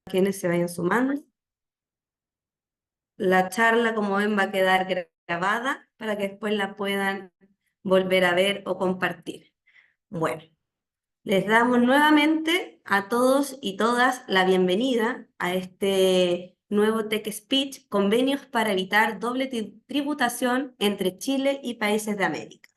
quienes se vayan sumando. La charla, como ven, va a quedar grabada para que después la puedan volver a ver o compartir. Bueno, les damos nuevamente a todos y todas la bienvenida a este nuevo Tech Speech, convenios para evitar doble tributación entre Chile y países de América.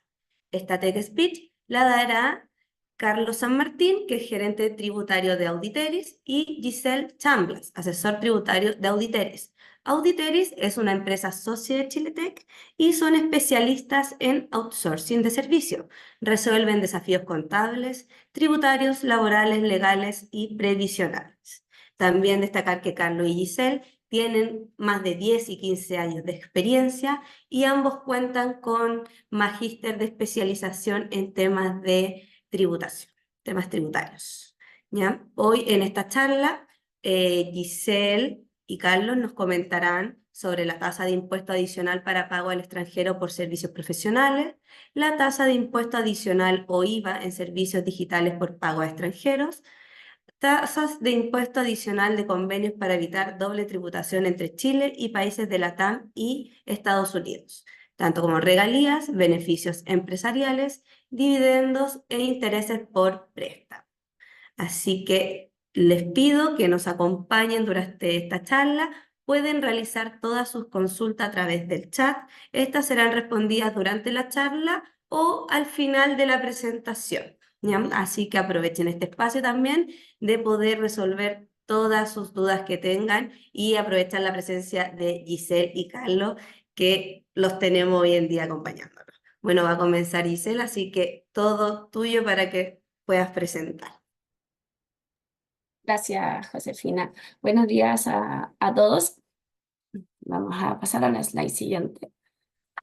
Esta Tech Speech la dará Carlos San Martín, que es gerente tributario de Auditeris, y Giselle Chamblas, asesor tributario de Auditeris. Auditeris es una empresa socia de Chiletech y son especialistas en outsourcing de servicio. Resuelven desafíos contables, tributarios, laborales, legales y previsionales. También destacar que Carlos y Giselle tienen más de 10 y 15 años de experiencia y ambos cuentan con magíster de especialización en temas de tributación, temas tributarios. ¿Ya? Hoy en esta charla, Giselle y Carlos nos comentarán sobre la tasa de impuesto adicional para pago al extranjero por servicios profesionales, la tasa de impuesto adicional o IVA en servicios digitales por pago a extranjeros, tasas de impuesto adicional de convenios para evitar doble tributación entre Chile y países de la TAM y Estados Unidos, tanto como regalías, beneficios empresariales, dividendos e intereses por préstamo. Así que les pido que nos acompañen durante esta charla. Pueden realizar todas sus consultas a través del chat. Estas serán respondidas durante la charla o al final de la presentación, ¿ya? Así que aprovechen este espacio también de poder resolver todas sus dudas que tengan y aprovechar la presencia de Giselle y Carlos, que los tenemos hoy en día acompañándonos. Bueno, va a comenzar Giselle, así que todo tuyo para que puedas presentar. Gracias, Josefina. Buenos días a todos. Vamos a pasar a la slide siguiente.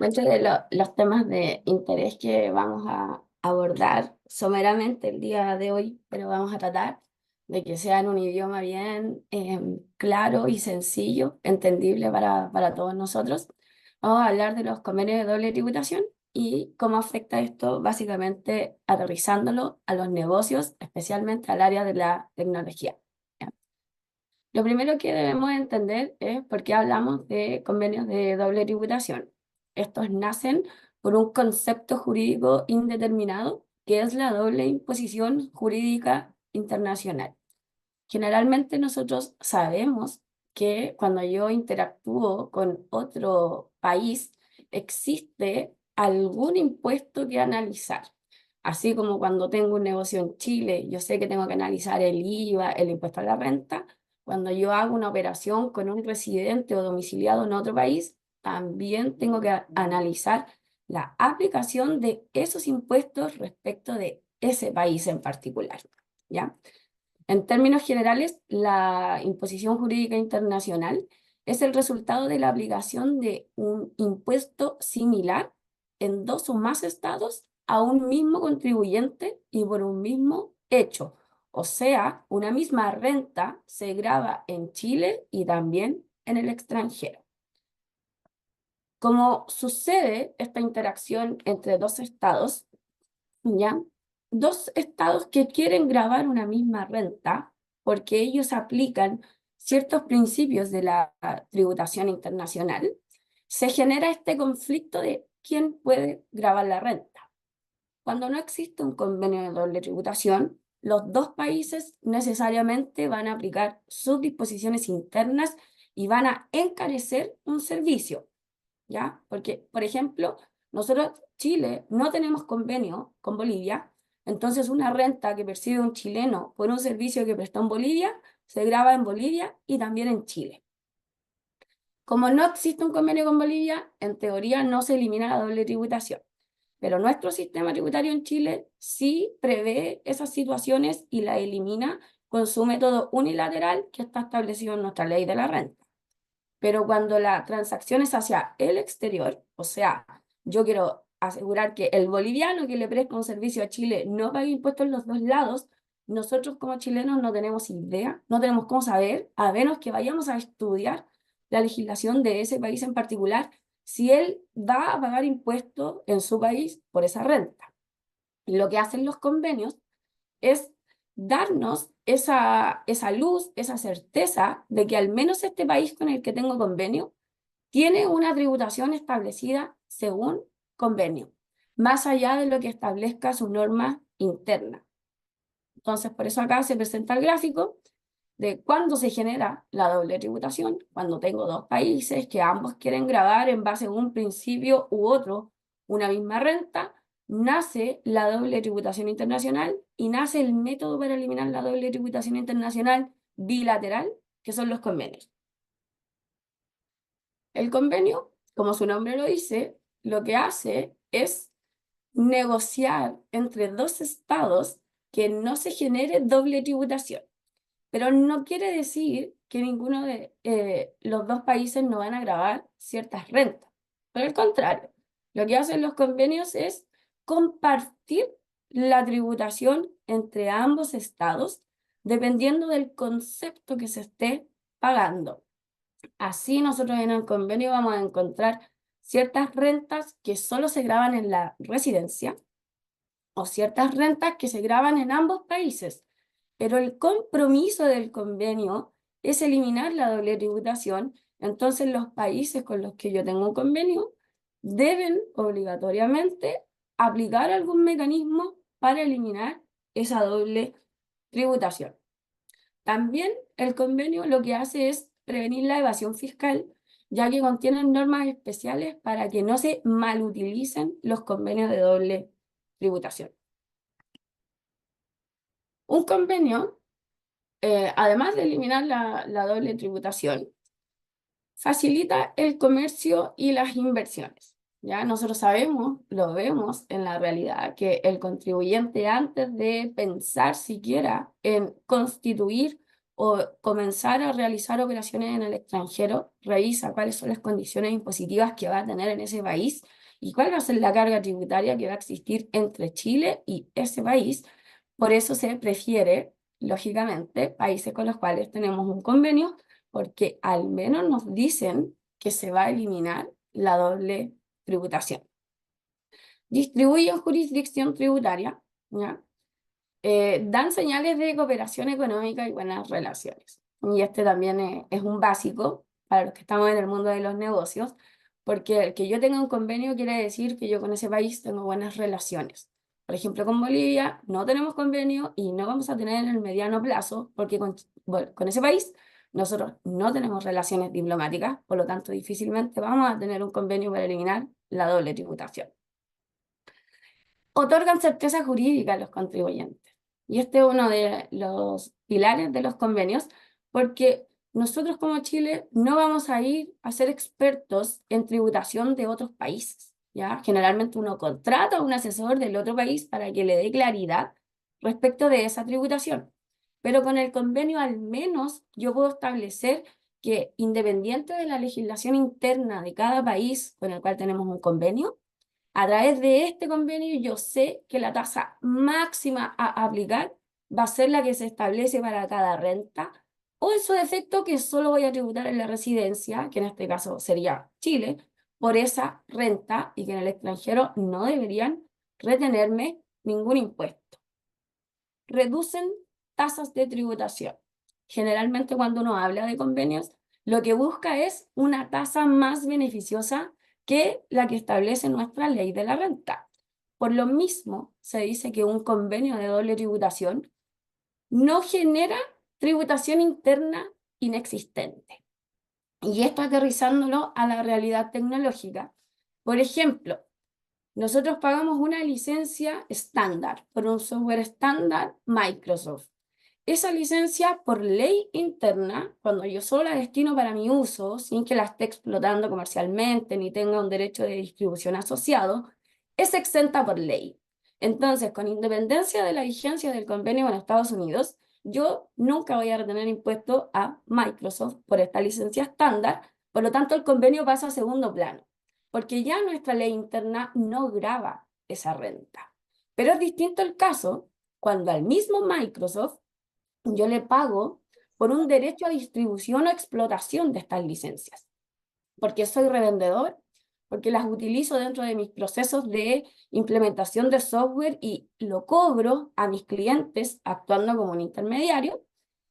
Dentro de los temas de interés que vamos a abordar someramente el día de hoy, pero vamos a tratar de que sea en un idioma bien claro y sencillo, entendible para todos nosotros. Vamos a hablar de los convenios de doble tributación y cómo afecta esto, básicamente aterrizándolo a los negocios, especialmente al área de la tecnología. ¿Ya? Lo primero que debemos entender es por qué hablamos de convenios de doble tributación. Estos nacen por un concepto jurídico indeterminado, que es la doble imposición jurídica internacional. Generalmente nosotros sabemos que cuando yo interactúo con otro país, existe algún impuesto que analizar. Así como cuando tengo un negocio en Chile, yo sé que tengo que analizar el IVA, el impuesto a la renta. Cuando yo hago una operación con un residente o domiciliado en otro país, también tengo que analizar la aplicación de esos impuestos respecto de ese país en particular, ¿ya? En términos generales, la imposición jurídica internacional es el resultado de la aplicación de un impuesto similar en dos o más estados a un mismo contribuyente y por un mismo hecho. O sea, una misma renta se grava en Chile y también en el extranjero. Como sucede esta interacción entre dos estados, ¿ya? Dos estados que quieren gravar una misma renta porque ellos aplican ciertos principios de la tributación internacional, se genera este conflicto de quién puede gravar la renta. Cuando no existe un convenio de doble tributación, los dos países necesariamente van a aplicar sus disposiciones internas y van a encarecer un servicio, ¿ya? Porque, por ejemplo, nosotros, Chile, no tenemos convenio con Bolivia, entonces una renta que percibe un chileno por un servicio que prestó en Bolivia, se grava en Bolivia y también en Chile. Como no existe un convenio con Bolivia, en teoría no se elimina la doble tributación, pero nuestro sistema tributario en Chile sí prevé esas situaciones y la elimina con su método unilateral que está establecido en nuestra ley de la renta. Pero cuando la transacción es hacia el exterior, o sea, yo quiero asegurar que el boliviano que le presta un servicio a Chile no pague impuestos en los dos lados, nosotros como chilenos no tenemos idea, no tenemos cómo saber, a menos que vayamos a estudiar la legislación de ese país en particular, si él va a pagar impuestos en su país por esa renta. Y lo que hacen los convenios es darnos esa luz, esa certeza de que al menos este país con el que tengo convenio tiene una tributación establecida según convenio, más allá de lo que establezca su norma interna. Entonces, por eso acá se presenta el gráfico de cuándo se genera la doble tributación, cuando tengo dos países que ambos quieren grabar en base a un principio u otro una misma renta, nace la doble tributación internacional y nace el método para eliminar la doble tributación internacional bilateral, que son los convenios. El convenio, como su nombre lo dice, lo que hace es negociar entre dos estados que no se genere doble tributación. Pero no quiere decir que ninguno de los dos países no van a gravar ciertas rentas. Por el contrario, lo que hacen los convenios es compartir la tributación entre ambos estados dependiendo del concepto que se esté pagando. Así nosotros en el convenio vamos a encontrar ciertas rentas que solo se graban en la residencia o ciertas rentas que se graban en ambos países. Pero el compromiso del convenio es eliminar la doble tributación. Entonces los países con los que yo tengo un convenio deben obligatoriamente aplicar algún mecanismo para eliminar esa doble tributación. También el convenio lo que hace es prevenir la evasión fiscal, ya que contienen normas especiales para que no se malutilicen los convenios de doble tributación. Un convenio, además de eliminar la doble tributación, facilita el comercio y las inversiones. ¿Ya? Nosotros sabemos, lo vemos en la realidad, que el contribuyente antes de pensar siquiera en constituir o comenzar a realizar operaciones en el extranjero, revisa cuáles son las condiciones impositivas que va a tener en ese país y cuál va a ser la carga tributaria que va a existir entre Chile y ese país. Por eso se prefiere, lógicamente, países con los cuales tenemos un convenio, porque al menos nos dicen que se va a eliminar la doble tributación. Distribuyen jurisdicción tributaria, ¿ya? Dan señales de cooperación económica y buenas relaciones. Y este también es un básico para los que estamos en el mundo de los negocios, porque el que yo tenga un convenio quiere decir que yo con ese país tengo buenas relaciones. Por ejemplo, con Bolivia no tenemos convenio y no vamos a tener en el mediano plazo, porque con ese país nosotros no tenemos relaciones diplomáticas, por lo tanto difícilmente vamos a tener un convenio para eliminar la doble tributación. Otorgan certeza jurídica a los contribuyentes. Y este es uno de los pilares de los convenios, porque nosotros como Chile no vamos a ir a ser expertos en tributación de otros países, ¿ya? Generalmente uno contrata a un asesor del otro país para que le dé claridad respecto de esa tributación. Pero con el convenio al menos yo puedo establecer que independiente de la legislación interna de cada país con el cual tenemos un convenio, a través de este convenio yo sé que la tasa máxima a aplicar va a ser la que se establece para cada renta, o en su defecto que solo voy a tributar en la residencia, que en este caso sería Chile, por esa renta y que en el extranjero no deberían retenerme ningún impuesto. Reducen tasas de tributación. Generalmente cuando uno habla de convenios, lo que busca es una tasa más beneficiosa que la que establece nuestra ley de la renta. Por lo mismo, se dice que un convenio de doble tributación no genera tributación interna inexistente. Y esto aterrizándolo a la realidad tecnológica. Por ejemplo, nosotros pagamos una licencia estándar por un software estándar Microsoft. Esa licencia por ley interna, cuando yo solo la destino para mi uso, sin que la esté explotando comercialmente ni tenga un derecho de distribución asociado, es exenta por ley. Entonces, con independencia de la vigencia del convenio con Estados Unidos, yo nunca voy a retener impuesto a Microsoft por esta licencia estándar, por lo tanto el convenio pasa a segundo plano, porque ya nuestra ley interna no grava esa renta. Pero es distinto el caso cuando al mismo Microsoft yo le pago por un derecho a distribución o explotación de estas licencias, porque soy revendedor porque las utilizo dentro de mis procesos de implementación de software y lo cobro a mis clientes actuando como un intermediario.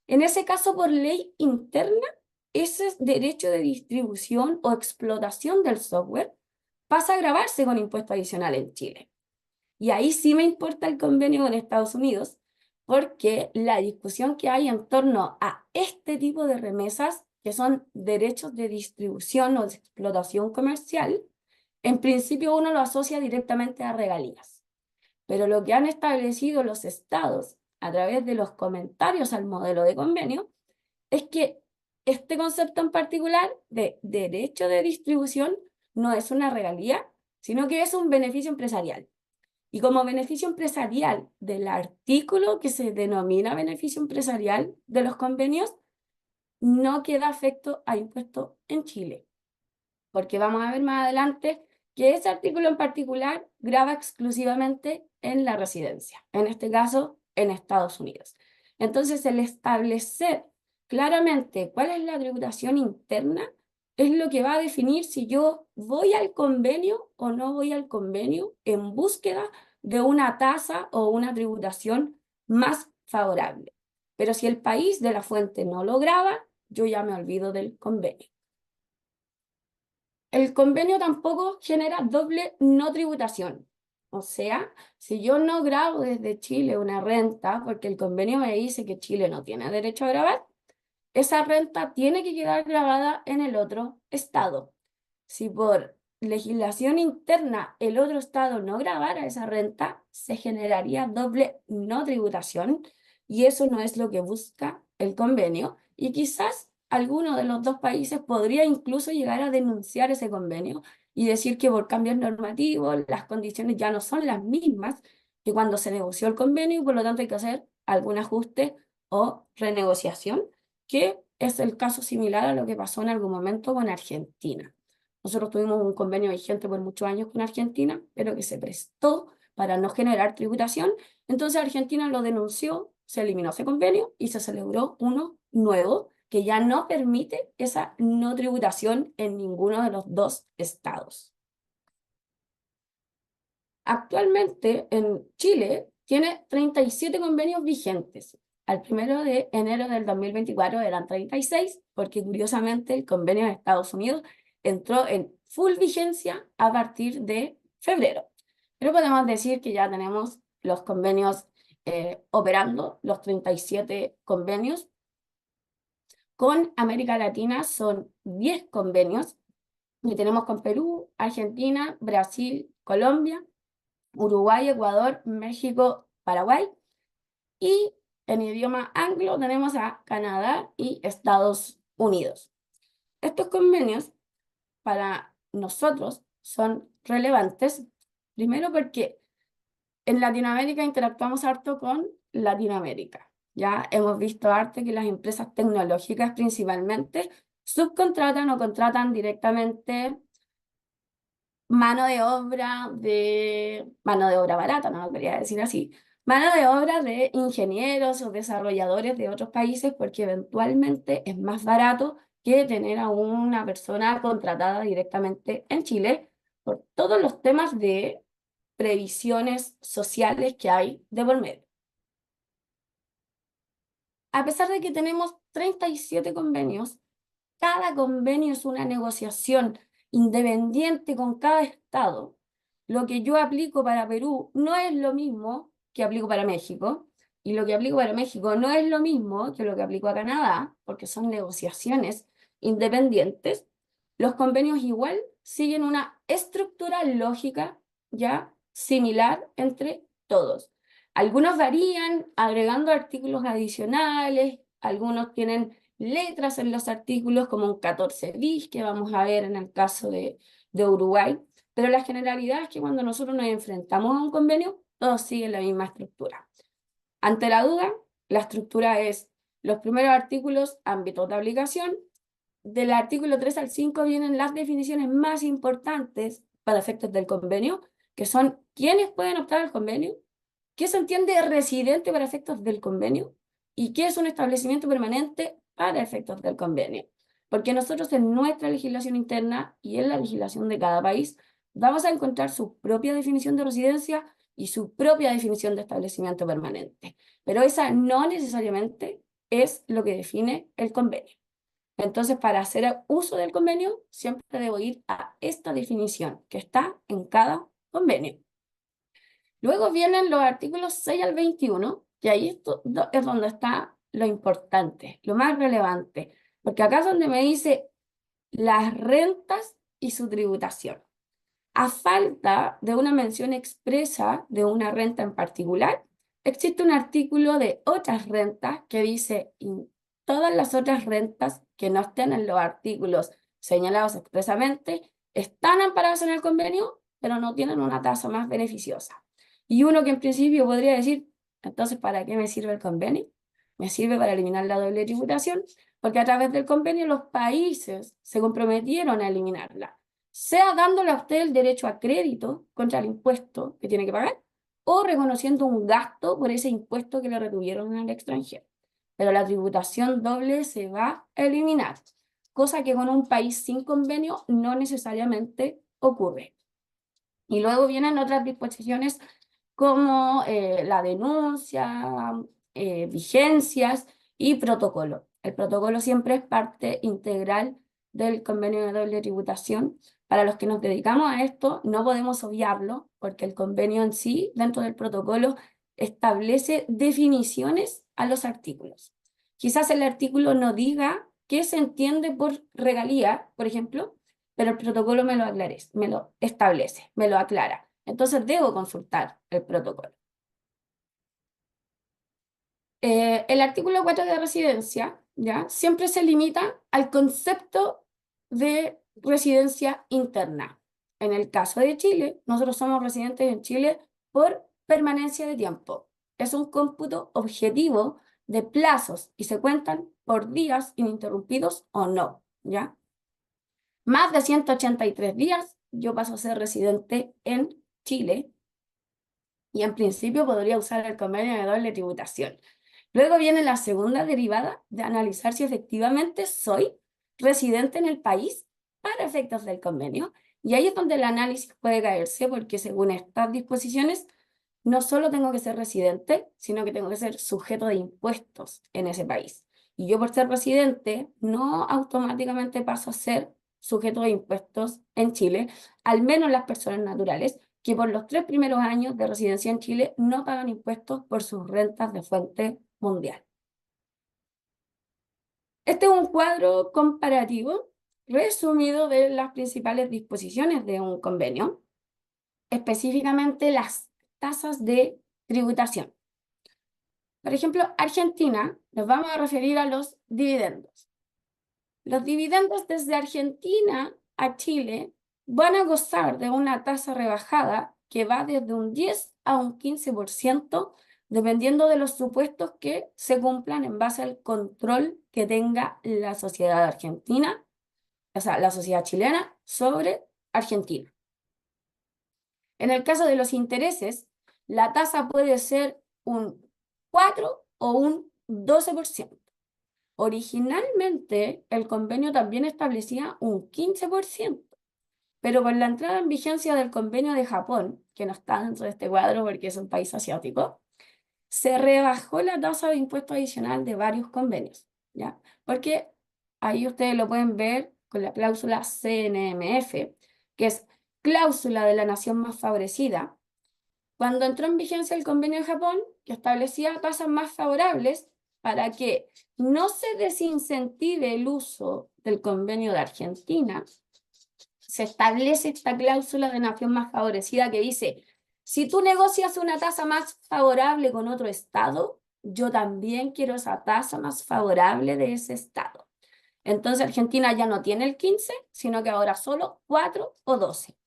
En ese caso, por ley interna, ese derecho de distribución o explotación del software pasa a gravarse con impuesto adicional en Chile. Y ahí sí me importa el convenio con Estados Unidos, porque la discusión que hay en torno a este tipo de remesas, que son derechos de distribución o de explotación comercial, en principio uno lo asocia directamente a regalías. Pero lo que han establecido los estados a través de los comentarios al modelo de convenio es que este concepto en particular de derecho de distribución no es una regalía, sino que es un beneficio empresarial. Y como beneficio empresarial del artículo que se denomina beneficio empresarial de los convenios, no queda afecto a impuesto en Chile, porque vamos a ver más adelante que ese artículo en particular grava exclusivamente en la residencia, en este caso en Estados Unidos. Entonces, el establecer claramente cuál es la tributación interna es lo que va a definir si yo voy al convenio o no voy al convenio en búsqueda de una tasa o una tributación más favorable. Pero si el país de la fuente no lo grava, yo ya me olvido del convenio. El convenio tampoco genera doble no tributación. O sea, si yo no grabo desde Chile una renta, porque el convenio me dice que Chile no tiene derecho a grabar, esa renta tiene que quedar grabada en el otro estado. Si por legislación interna el otro estado no grabara esa renta, se generaría doble no tributación y eso no es lo que busca el convenio. Y quizás alguno de los dos países podría incluso llegar a denunciar ese convenio y decir que por cambios normativos las condiciones ya no son las mismas que cuando se negoció el convenio y por lo tanto hay que hacer algún ajuste o renegociación, que es el caso similar a lo que pasó en algún momento con Argentina. Nosotros tuvimos un convenio vigente por muchos años con Argentina, pero que se prestó para no generar tributación. Entonces Argentina lo denunció, se eliminó ese convenio y se celebró uno nuevo que ya no permite esa no tributación en ninguno de los dos estados. Actualmente en Chile tiene 37 convenios vigentes. Al 1 de enero del 2024 eran 36, porque curiosamente el convenio de Estados Unidos entró en full vigencia a partir de febrero. Pero podemos decir que ya tenemos los convenios operando, los 37 convenios. Con América Latina son 10 convenios que tenemos con Perú, Argentina, Brasil, Colombia, Uruguay, Ecuador, México, Paraguay. Y en idioma anglo tenemos a Canadá y Estados Unidos. Estos convenios para nosotros son relevantes, primero porque en Latinoamérica interactuamos harto con Latinoamérica. Ya hemos visto harto que las empresas tecnológicas principalmente subcontratan o contratan directamente mano de obra barata, no lo quería decir así, mano de obra de ingenieros o desarrolladores de otros países porque eventualmente es más barato que tener a una persona contratada directamente en Chile por todos los temas de previsiones sociales que hay de por medio. A pesar de que tenemos 37 convenios, cada convenio es una negociación independiente con cada estado. Lo que yo aplico para Perú no es lo mismo que aplico para México, y lo que aplico para México no es lo mismo que lo que aplico a Canadá, porque son negociaciones independientes. Los convenios igual siguen una estructura lógica ya similar entre todos. Algunos varían agregando artículos adicionales, algunos tienen letras en los artículos como un 14 bis que vamos a ver en el caso de Uruguay, pero la generalidad es que cuando nosotros nos enfrentamos a un convenio, todos siguen la misma estructura. Ante la duda, la estructura es los primeros artículos, ámbitos de aplicación. Del artículo 3 al 5 vienen las definiciones más importantes para efectos del convenio, que son quiénes pueden optar al convenio, qué se entiende residente para efectos del convenio y qué es un establecimiento permanente para efectos del convenio. porque nosotros en nuestra legislación interna y en la legislación de cada país vamos a encontrar su propia definición de residencia y su propia definición de establecimiento permanente, pero esa no necesariamente es lo que define el convenio. Entonces, para hacer uso del convenio, siempre debo ir a esta definición que está en cada convenio. Luego vienen los artículos 6 al 21, y ahí es donde está lo importante, lo más relevante, porque acá es donde me dice las rentas y su tributación. A falta de una mención expresa de una renta en particular, existe un artículo de otras rentas que dice todas las otras rentas que no estén en los artículos señalados expresamente están amparadas en el convenio, pero no tienen una tasa más beneficiosa. Y uno que en principio podría decir, entonces, ¿para qué me sirve el convenio? Me sirve para eliminar la doble tributación, porque a través del convenio los países se comprometieron a eliminarla, sea dándole a usted el derecho a crédito contra el impuesto que tiene que pagar, o reconociendo un gasto por ese impuesto que le retuvieron en el extranjero. Pero la tributación doble se va a eliminar, cosa que con un país sin convenio no necesariamente ocurre. Y luego vienen otras disposiciones como la denuncia, vigencias y protocolo. El protocolo siempre es parte integral del convenio de doble tributación. Para los que nos dedicamos a esto, no podemos obviarlo, porque el convenio en sí, dentro del protocolo, establece definiciones a los artículos. Quizás el artículo no diga qué se entiende por regalía, por ejemplo, pero el protocolo me lo establece, me lo aclara. Entonces debo consultar el protocolo. El artículo 4 de residencia, ¿ya? Siempre se limita al concepto de residencia interna. En el caso de Chile, nosotros somos residentes en Chile por permanencia de tiempo. Es un cómputo objetivo de plazos y se cuentan por días ininterrumpidos o no, ¿ya? Más de 183 días, yo paso a ser residente en Chile y en principio podría usar el convenio de doble tributación. Luego viene la segunda derivada de analizar si efectivamente soy residente en el país para efectos del convenio. Y ahí es donde el análisis puede caerse, porque según estas disposiciones, no solo tengo que ser residente, sino que tengo que ser sujeto de impuestos en ese país. Y yo por ser residente, no automáticamente paso a ser sujeto de impuestos en Chile, al menos las personas naturales, que por los 3 primeros años de residencia en Chile no pagan impuestos por sus rentas de fuente mundial. Este es un cuadro comparativo resumido de las principales disposiciones de un convenio, específicamente las tasas de tributación. Por ejemplo, Argentina, nos vamos a referir a los dividendos. Los dividendos desde Argentina a Chile van a gozar de una tasa rebajada que va desde un 10 a un 15%, dependiendo de los supuestos que se cumplan en base al control que tenga la sociedad argentina, o sea, la sociedad chilena sobre Argentina. En el caso de los intereses, la tasa puede ser un 4 o un 12%. Originalmente, el convenio también establecía un 15%, pero con la entrada en vigencia del convenio de Japón, que no está dentro de este cuadro porque es un país asiático, se rebajó la tasa de impuesto adicional de varios convenios, ¿ya? Porque ahí ustedes lo pueden ver con la cláusula CNMF, que es cláusula de la nación más favorecida. Cuando entró en vigencia el convenio de Japón, que establecía tasas más favorables para que no se desincentive el uso del convenio de Argentina, se establece esta cláusula de nación más favorecida que dice, si tú negocias una tasa más favorable con otro estado, yo también quiero esa tasa más favorable de ese estado. Entonces Argentina ya no tiene el 15, sino que ahora solo 4 o 12.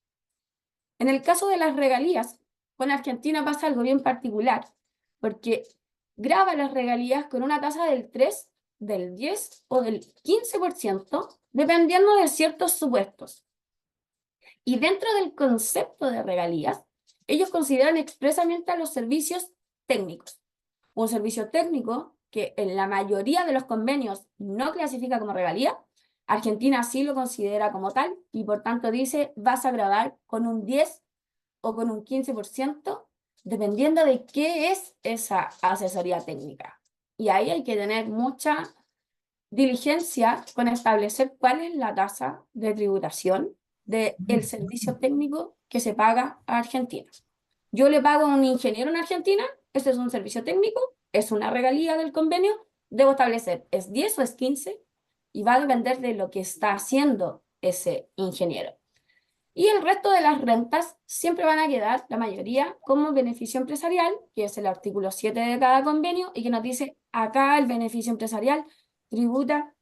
En el caso de las regalías, con Argentina pasa algo bien particular, porque grava las regalías con una tasa del 3, del 10 o del 15%, dependiendo de ciertos supuestos. Y dentro del concepto de regalías, ellos consideran expresamente a los servicios técnicos. Un servicio técnico que en la mayoría de los convenios no clasifica como regalía, Argentina sí lo considera como tal y por tanto dice, vas a grabar con un 10 o con un 15%, dependiendo de qué es esa asesoría técnica. Y ahí hay que tener mucha diligencia con establecer cuál es la tasa de tributación del servicio técnico que se paga a Argentina. Yo le pago a un ingeniero en Argentina, este es un servicio técnico, es una regalía del convenio, debo establecer, ¿es 10 o es 15? Y va a depender de lo que está haciendo ese ingeniero. Y el resto de las rentas siempre van a quedar, la mayoría, como beneficio empresarial, que es el artículo 7 de cada convenio, y que nos dice, acá el beneficio empresarial tributa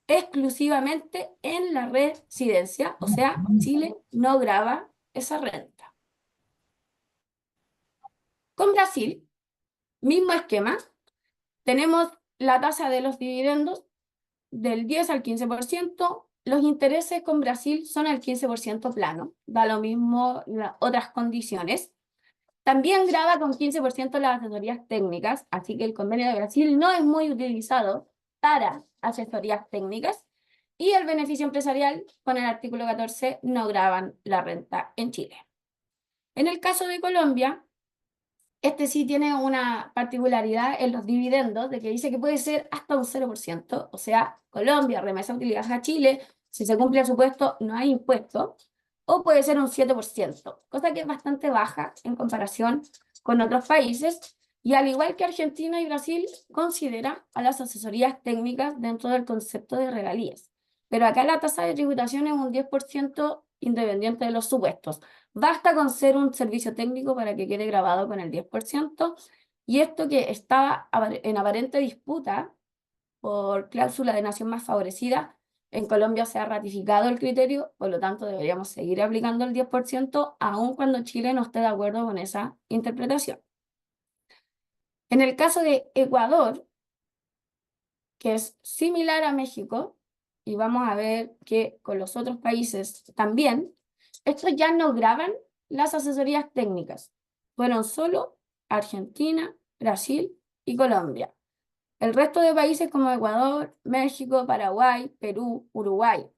exclusivamente en la residencia, o sea, Chile no grava esa renta. Con Brasil, mismo esquema, tenemos la tasa de los dividendos del 10 al 15%, los intereses con Brasil son al 15% plano, da lo mismo las otras condiciones. También graba con 15% las asesorías técnicas, así que el convenio de Brasil no es muy utilizado para asesorías técnicas, y el beneficio empresarial con el artículo 14 no graban la renta en Chile. En el caso de Colombia, este sí tiene una particularidad en los dividendos, de que dice que puede ser hasta un 0%, o sea, Colombia, remesa utilidades a Chile, si se cumple el supuesto, no hay impuesto, o puede ser un 7%, cosa que es bastante baja en comparación con otros países, y al igual que Argentina y Brasil, considera a las asesorías técnicas dentro del concepto de regalías. Pero acá la tasa de tributación es un 10% independiente de los supuestos. Basta con ser un servicio técnico para que quede grabado con el 10%, y esto que estaba en aparente disputa por cláusula de nación más favorecida, en Colombia se ha ratificado el criterio, por lo tanto deberíamos seguir aplicando el 10%, aun cuando Chile no esté de acuerdo con esa interpretación. En el caso de Ecuador, que es similar a México, y vamos a ver que con los otros países también, estos ya no graban las asesorías técnicas. Fueron solo Argentina, Brasil y Colombia. El resto de países como Ecuador, México, Paraguay, Perú, Uruguay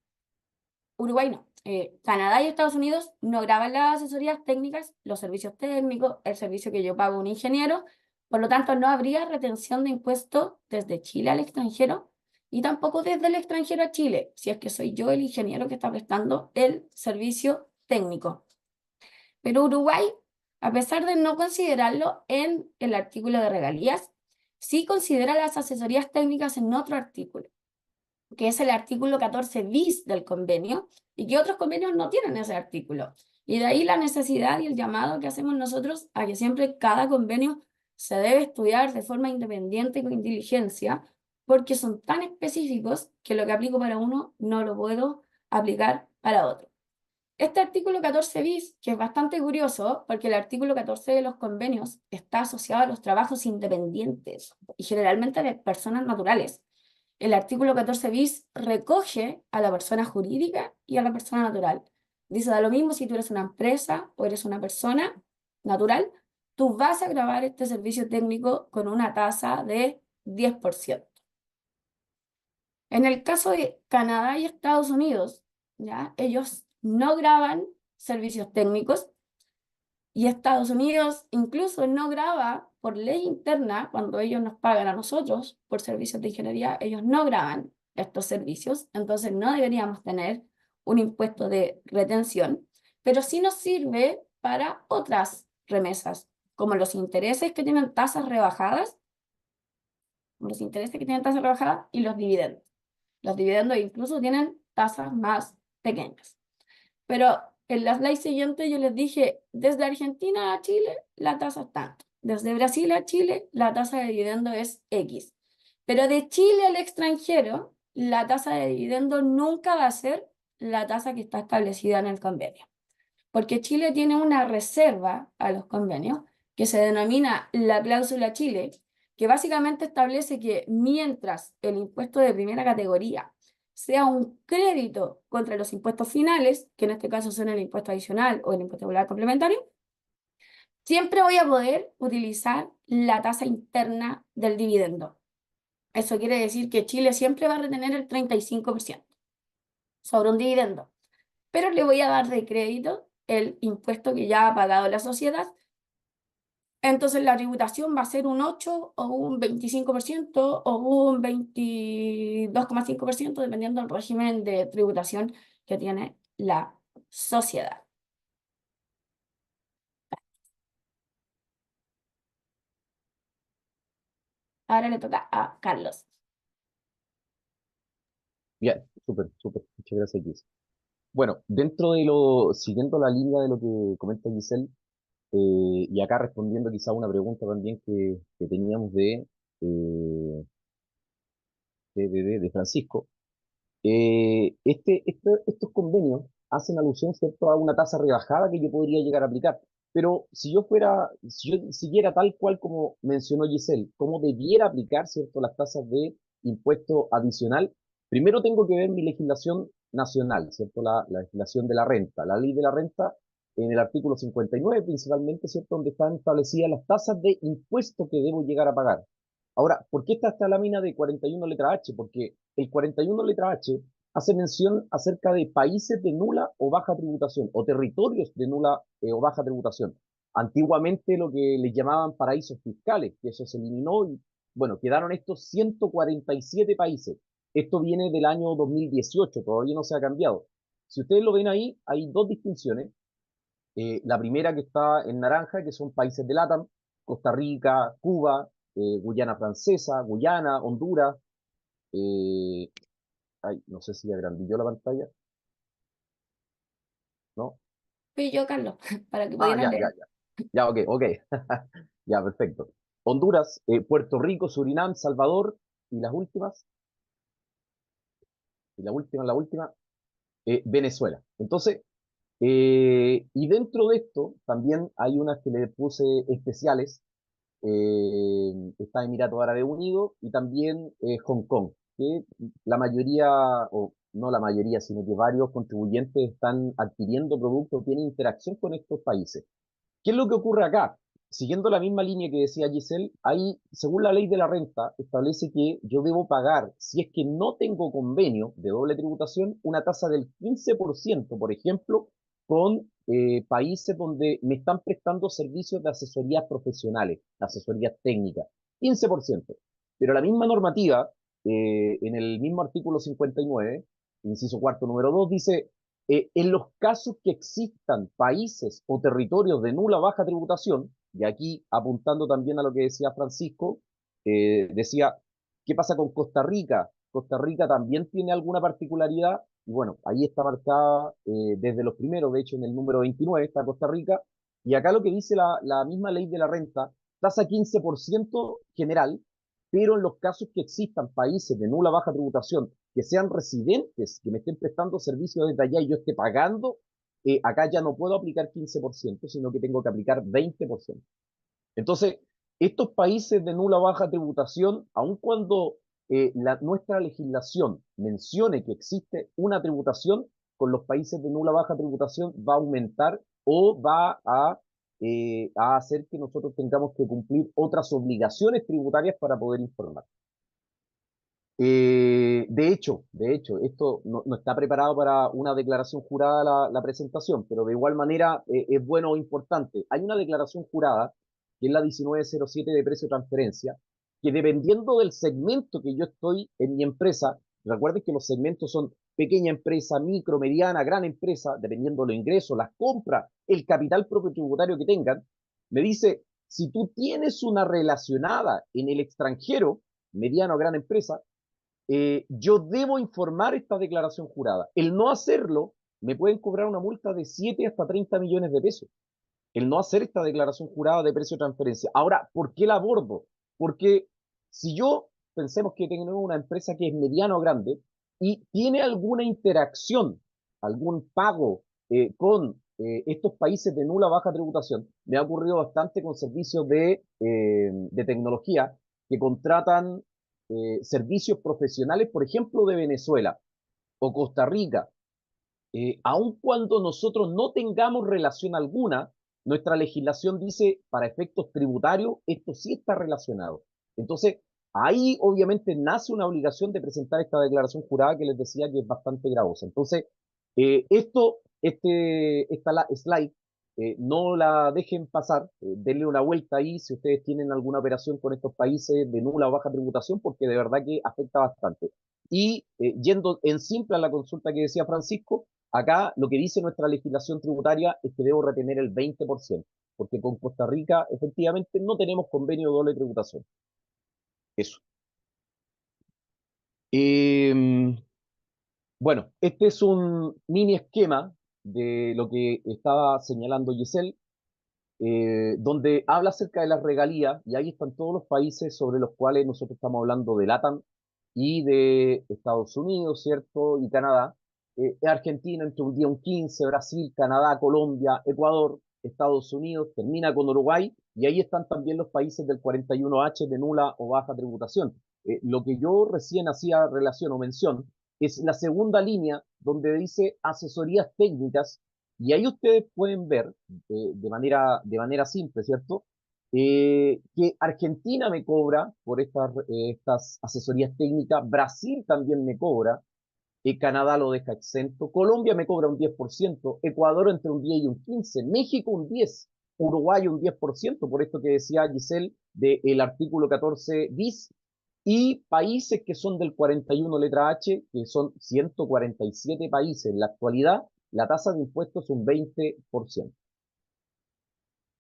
no, Canadá y Estados Unidos no graban las asesorías técnicas, los servicios técnicos, el servicio que yo pago a un ingeniero, por lo tanto no habría retención de impuestos desde Chile al extranjero y tampoco desde el extranjero a Chile, si es que soy yo el ingeniero que está prestando el servicio técnico. Pero Uruguay, a pesar de no considerarlo en el artículo de regalías, sí considera las asesorías técnicas en otro artículo, que es el artículo 14 bis del convenio, y que otros convenios no tienen ese artículo. Y de ahí la necesidad y el llamado que hacemos nosotros a que siempre cada convenio se debe estudiar de forma independiente y con diligencia, porque son tan específicos que lo que aplico para uno no lo puedo aplicar para otro. Este artículo 14 bis, que es bastante curioso, porque el artículo 14 de los convenios está asociado a los trabajos independientes y generalmente de personas naturales. El artículo 14 bis recoge a la persona jurídica y a la persona natural. Dice, da lo mismo si tú eres una empresa o eres una persona natural, tú vas a grabar este servicio técnico con una tasa de 10%. En el caso de Canadá y Estados Unidos, ¿ya? Ellos no graban servicios técnicos, y Estados Unidos incluso no graba por ley interna cuando ellos nos pagan a nosotros por servicios de ingeniería, ellos no graban estos servicios, entonces no deberíamos tener un impuesto de retención, pero sí nos sirve para otras remesas, como los intereses que tienen tasas rebajadas, y los dividendos. Los dividendos incluso tienen tasas más pequeñas. Pero en la slide siguiente yo les dije, desde Argentina a Chile la tasa es tanto. Desde Brasil a Chile la tasa de dividendo es X. Pero de Chile al extranjero, la tasa de dividendo nunca va a ser la tasa que está establecida en el convenio. Porque Chile tiene una reserva a los convenios que se denomina la cláusula Chile, que básicamente establece que mientras el impuesto de primera categoría sea un crédito contra los impuestos finales, que en este caso son el impuesto adicional o el impuesto regular complementario, siempre voy a poder utilizar la tasa interna del dividendo. Eso quiere decir que Chile siempre va a retener el 35%. sobre un dividendo, pero le voy a dar de crédito el impuesto que ya ha pagado la sociedad. Entonces la tributación va a ser un 8 o un 25% o un 22,5% dependiendo del régimen de tributación que tiene la sociedad. Ahora le toca a Carlos. Bien, súper, súper. Muchas gracias, Giselle. Bueno, siguiendo la línea de lo que comenta Giselle, y acá respondiendo quizá a una pregunta también que teníamos eh, de Francisco. Estos convenios hacen alusión, ¿cierto?, a una tasa rebajada que yo podría llegar a aplicar. Pero si yo siguiera tal cual como mencionó Giselle, cómo debiera aplicar, ¿cierto?, las tasas de impuesto adicional, primero tengo que ver mi legislación nacional, ¿cierto?, la legislación de la renta, la ley de la renta en el artículo 59 principalmente, ¿cierto?, donde están establecidas las tasas de impuesto que debo llegar a pagar. Ahora, ¿por qué está esta lámina de 41 letra H? Porque el 41 letra H hace mención acerca de países de nula o baja tributación o territorios de nula o baja tributación. Antiguamente lo que les llamaban paraísos fiscales, que eso se eliminó y, bueno, quedaron estos 147 países. Esto viene del año 2018, todavía no se ha cambiado. Si ustedes lo ven ahí, hay dos distinciones. La primera que está en naranja, que son países de LATAM, Costa Rica, Cuba, Guyana Francesa, Guyana, Honduras. eh, Ay, no sé si agrandilló la pantalla, ¿no? Fui yo, Carlos, para que Ah, pudieran ya, ya, leer. ya. Ya, ok, ok. Ya, perfecto. Honduras, Puerto Rico, Surinam, Salvador, y las últimas, la última, Venezuela. Entonces, y dentro de esto también hay unas que le puse especiales, está Emiratos Árabes Unidos y también Hong Kong, que la mayoría, o no la mayoría, sino que varios contribuyentes están adquiriendo productos, tienen interacción con estos países. ¿Qué es lo que ocurre acá? Siguiendo la misma línea que decía Giselle, ahí, según la ley de la renta, establece que yo debo pagar, si es que no tengo convenio de doble tributación, una tasa del 15%, por ejemplo, con países donde me están prestando servicios de asesorías profesionales, asesorías técnicas, 15%. Pero la misma normativa, en el mismo artículo 59, inciso cuarto, número 2, dice en los casos que existan países o territorios de nula o baja tributación, y aquí apuntando también a lo que decía Francisco, decía, ¿qué pasa con Costa Rica? Costa Rica también tiene alguna particularidad, y bueno, ahí está marcada desde los primeros, de hecho en el número 29 está Costa Rica, y acá lo que dice la misma ley de la renta, tasa 15% general, pero en los casos que existan países de nula o baja tributación que sean residentes, que me estén prestando servicios desde allá y yo esté pagando, acá ya no puedo aplicar 15%, sino que tengo que aplicar 20%. Entonces, estos países de nula o baja tributación, aun cuando nuestra legislación mencione que existe una tributación, con los países de nula o baja tributación va a aumentar o va a hacer que nosotros tengamos que cumplir otras obligaciones tributarias para poder informar. De hecho, esto no está preparado para una declaración jurada la presentación, pero de igual manera es bueno o importante. Hay una declaración jurada, que es la 1907 de precio de transferencia, que dependiendo del segmento que yo estoy en mi empresa, recuerden que los segmentos son pequeña empresa, micro, mediana, gran empresa, dependiendo de los ingresos, las compras, el capital propio tributario que tengan, me dice, si tú tienes una relacionada en el extranjero, mediana o gran empresa, yo debo informar esta declaración jurada. El no hacerlo, me pueden cobrar una multa de 7 hasta 30 millones de pesos. El no hacer esta declaración jurada de precio de transferencia. Ahora, ¿por qué la abordo? Porque si yo pensemos que tengo una empresa que es mediana o grande y tiene alguna interacción, algún pago estos países de nula o baja tributación, me ha ocurrido bastante con servicios de tecnología que contratan servicios profesionales, por ejemplo, de Venezuela o Costa Rica, aun cuando nosotros no tengamos relación alguna, nuestra legislación dice, para efectos tributarios, esto sí está relacionado. Entonces, Ahí obviamente nace una obligación de presentar esta declaración jurada que les decía que es bastante gravosa. Entonces, esta slide, no la dejen pasar, denle una vuelta ahí si ustedes tienen alguna operación con estos países de nula o baja tributación, porque de verdad que afecta bastante. Y yendo en simple a la consulta que decía Francisco, acá lo que dice nuestra legislación tributaria es que debo retener el 20%, porque con Costa Rica efectivamente no tenemos convenio de doble tributación. Eso. Bueno, este es un mini esquema de lo que estaba señalando Giselle, donde habla acerca de las regalías, y ahí están todos los países sobre los cuales nosotros estamos hablando de LATAM y de Estados Unidos, ¿cierto? Y Canadá. Argentina entre un día un 15, Brasil, Canadá, Colombia, Ecuador, Estados Unidos, termina con Uruguay, y ahí están también los países del 41H de nula o baja tributación. Lo que yo recién hacía relación o mención es la segunda línea donde dice asesorías técnicas, y ahí ustedes pueden ver de manera simple, ¿cierto? Que Argentina me cobra por estas asesorías técnicas, Brasil también me cobra, Canadá lo deja exento, Colombia me cobra un 10%, Ecuador entre un 10 y un 15%, México un 10%, Uruguay un 10%, por esto que decía Giselle del artículo 14 bis, y países que son del 41 letra H, que son 147 países en la actualidad, la tasa de impuestos es un 20%.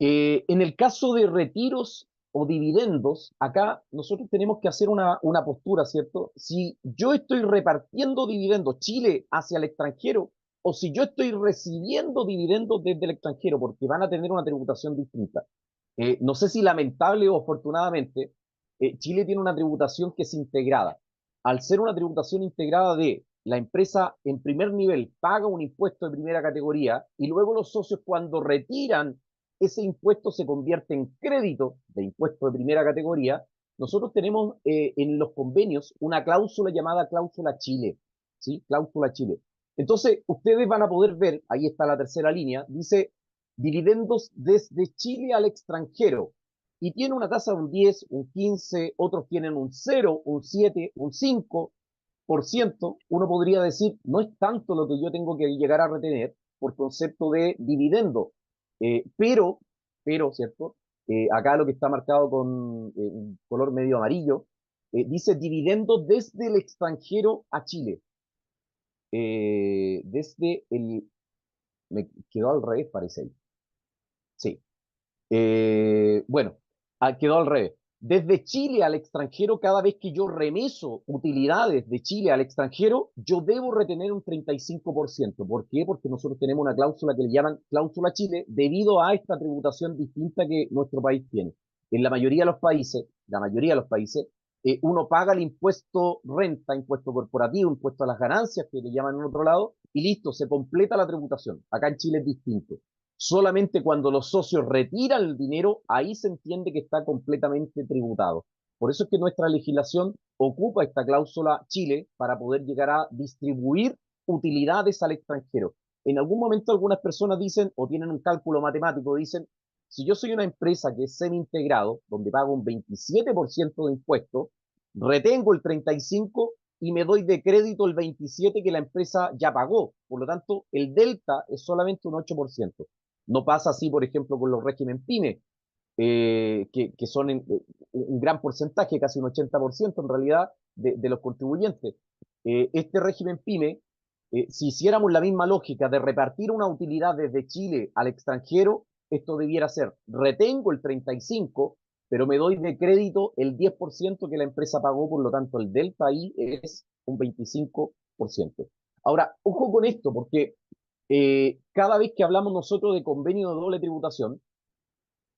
En el caso de retiros o dividendos, acá nosotros tenemos que hacer una postura, ¿cierto? Si yo estoy repartiendo dividendos Chile hacia el extranjero, o si yo estoy recibiendo dividendos desde el extranjero, porque van a tener una tributación distinta. No sé si lamentable o afortunadamente, Chile tiene una tributación que es integrada. Al ser una tributación integrada de la empresa en primer nivel paga un impuesto de primera categoría y luego los socios cuando retiran ese impuesto se convierte en crédito de impuesto de primera categoría, nosotros tenemos en los convenios una cláusula llamada cláusula Chile, ¿sí? Cláusula Chile. Entonces, ustedes van a poder ver, ahí está la tercera línea, dice dividendos desde Chile al extranjero, y tiene una tasa de un 10, un 15, otros tienen un 0, un 7, un 5%. Uno podría decir, no es tanto lo que yo tengo que llegar a retener por concepto de dividendo, pero, ¿cierto? Acá lo que está marcado con un color medio amarillo, dice dividendos desde el extranjero a Chile. Me quedó al revés, parece ahí. Sí. Bueno, quedó al revés. Desde Chile al extranjero, cada vez que yo remeso utilidades de Chile al extranjero, yo debo retener un 35%. ¿Por qué? Porque nosotros tenemos una cláusula que le llaman cláusula Chile debido a esta tributación distinta que nuestro país tiene. En la mayoría de los países, uno paga el impuesto renta, impuesto corporativo, impuesto a las ganancias, que le llaman en otro lado, y listo, se completa la tributación. Acá en Chile es distinto. Solamente cuando los socios retiran el dinero, ahí se entiende que está completamente tributado. Por eso es que nuestra legislación ocupa esta cláusula Chile para poder llegar a distribuir utilidades al extranjero. En algún momento algunas personas dicen, o tienen un cálculo matemático, dicen, si yo soy una empresa que es semi-integrado, donde pago un 27% de impuestos, retengo el 35% y me doy de crédito el 27% que la empresa ya pagó. Por lo tanto, el delta es solamente un 8%. No pasa así, por ejemplo, con los régimen PYME, que son un gran porcentaje, casi un 80% en realidad, de los contribuyentes. Este régimen PYME, si hiciéramos la misma lógica de repartir una utilidad desde Chile al extranjero, esto debiera ser, retengo el 35%, pero me doy de crédito el 10% que la empresa pagó, por lo tanto el delta ahí es un 25%. Ahora, ojo con esto, porque cada vez que hablamos nosotros de convenio de doble tributación,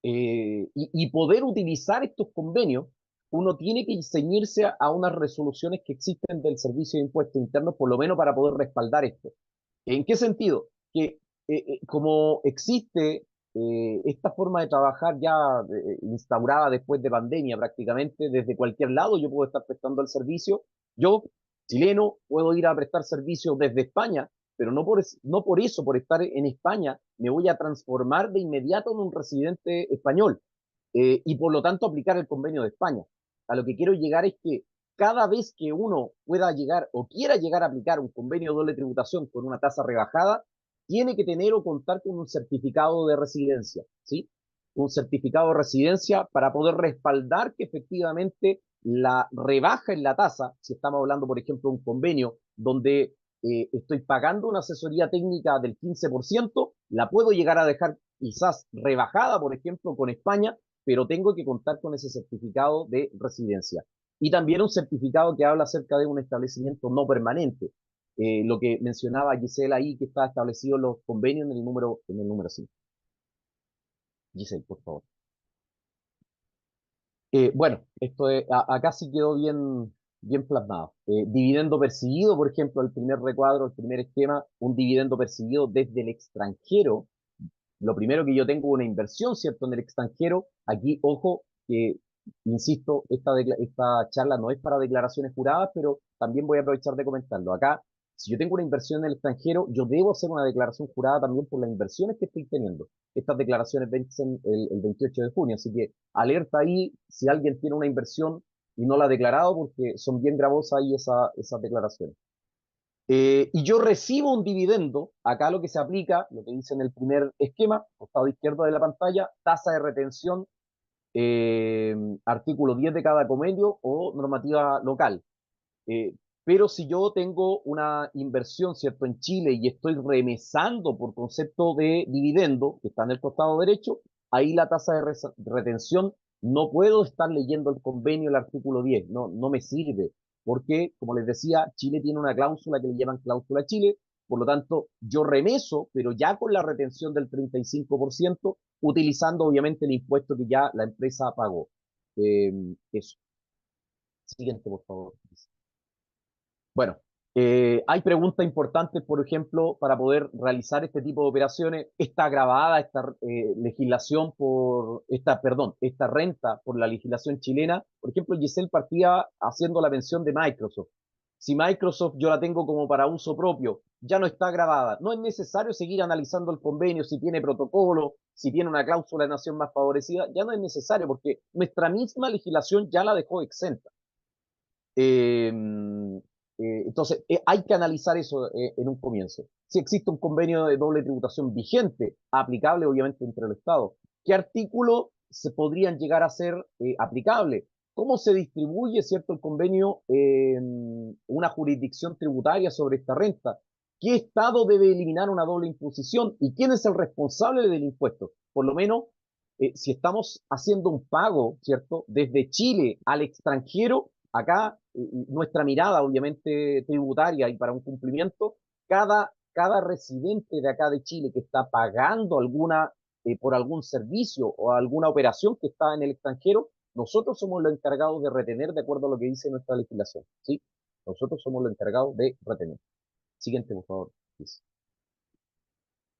y poder utilizar estos convenios, uno tiene que ceñirse a unas resoluciones que existen del Servicio de Impuestos Internos, por lo menos para poder respaldar esto. ¿En qué sentido? Que como existe esta forma de trabajar ya instaurada después de pandemia prácticamente, desde cualquier lado yo puedo estar prestando el servicio. Yo, chileno, puedo ir a prestar servicio desde España, pero no por eso, por estar en España, me voy a transformar de inmediato en un residente español y por lo tanto aplicar el convenio de España. a lo que quiero llegar es que cada vez que uno pueda llegar o quiera llegar a aplicar un convenio de doble tributación con una tasa rebajada, tiene que tener o contar con un certificado de residencia, ¿sí? Un certificado de residencia para poder respaldar que efectivamente la rebaja en la tasa, si estamos hablando, por ejemplo, de un convenio donde estoy pagando una asesoría técnica del 15%, la puedo llegar a dejar quizás rebajada, por ejemplo, con España, pero tengo que contar con ese certificado de residencia. Y también un certificado que habla acerca de un establecimiento no permanente. Lo que mencionaba Giselle ahí, que está establecido en los convenios en el número 5. Giselle, por favor. Bueno, acá sí quedó bien plasmado. Dividendo percibido, por ejemplo, el primer recuadro, el primer esquema, un dividendo percibido desde el extranjero. Lo primero que yo tengo una inversión, ¿cierto?, en el extranjero. Aquí, ojo, que, insisto, esta charla no es para declaraciones juradas, pero también voy a aprovechar de comentarlo. Acá, si yo tengo una inversión en el extranjero, yo debo hacer una declaración jurada también por las inversiones que estoy teniendo. Estas declaraciones vencen el 28 de junio, así que alerta ahí si alguien tiene una inversión y no la ha declarado, porque son bien gravosas ahí esas declaraciones. Y yo recibo un dividendo, acá lo que se aplica, lo que dice en el primer esquema, costado izquierdo de la pantalla, tasa de retención, eh, artículo 10 de cada convenio o normativa local. Eh, pero si yo tengo una inversión, ¿cierto?, en Chile y estoy remesando por concepto de dividendo, que está en el costado derecho, ahí la tasa de retención no puedo estar leyendo el convenio, el artículo 10, no me sirve, porque, como les decía, Chile tiene una cláusula que le llaman cláusula Chile, por lo tanto, yo remeso, pero ya con la retención del 35%, utilizando obviamente el impuesto que ya la empresa pagó. Eso. Siguiente, por favor. Bueno, hay preguntas importantes, por ejemplo, para poder realizar este tipo de operaciones. Está grabada esta legislación esta renta por la legislación chilena. Por ejemplo, Giselle partía haciendo la mención de Microsoft. Si Microsoft yo la tengo como para uso propio, ya no está grabada. No es necesario seguir analizando el convenio, si tiene protocolo, si tiene una cláusula de nación más favorecida, ya no es necesario porque nuestra misma legislación ya la dejó exenta. Eh, entonces, hay que analizar eso en un comienzo. Si existe un convenio de doble tributación vigente, aplicable obviamente entre los estados, ¿qué artículos se podrían llegar a ser aplicables? ¿Cómo se distribuye, cierto, el convenio en una jurisdicción tributaria sobre esta renta? ¿Qué estado debe eliminar una doble imposición? ¿Y quién es el responsable del impuesto? Por lo menos, si estamos haciendo un pago, ¿cierto?, desde Chile al extranjero, acá nuestra mirada, obviamente, tributaria y para un cumplimiento, cada residente de acá de Chile que está pagando por algún servicio o alguna operación que está en el extranjero, nosotros somos los encargados de retener de acuerdo a lo que dice nuestra legislación, ¿sí? Nosotros somos los encargados de retener. Siguiente, por favor.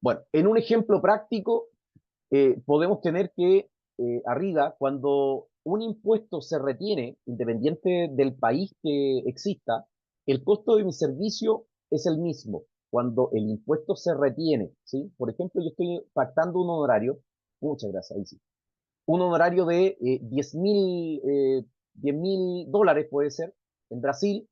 Bueno, en un ejemplo práctico, podemos tener que arriba, cuando un impuesto se retiene, independiente del país que exista, el costo de mi servicio es el mismo. Cuando el impuesto se retiene, ¿sí? Por ejemplo, yo estoy pactando un honorario, muchas gracias, ahí sí, un honorario de 10.000 dólares puede ser, en Brasil,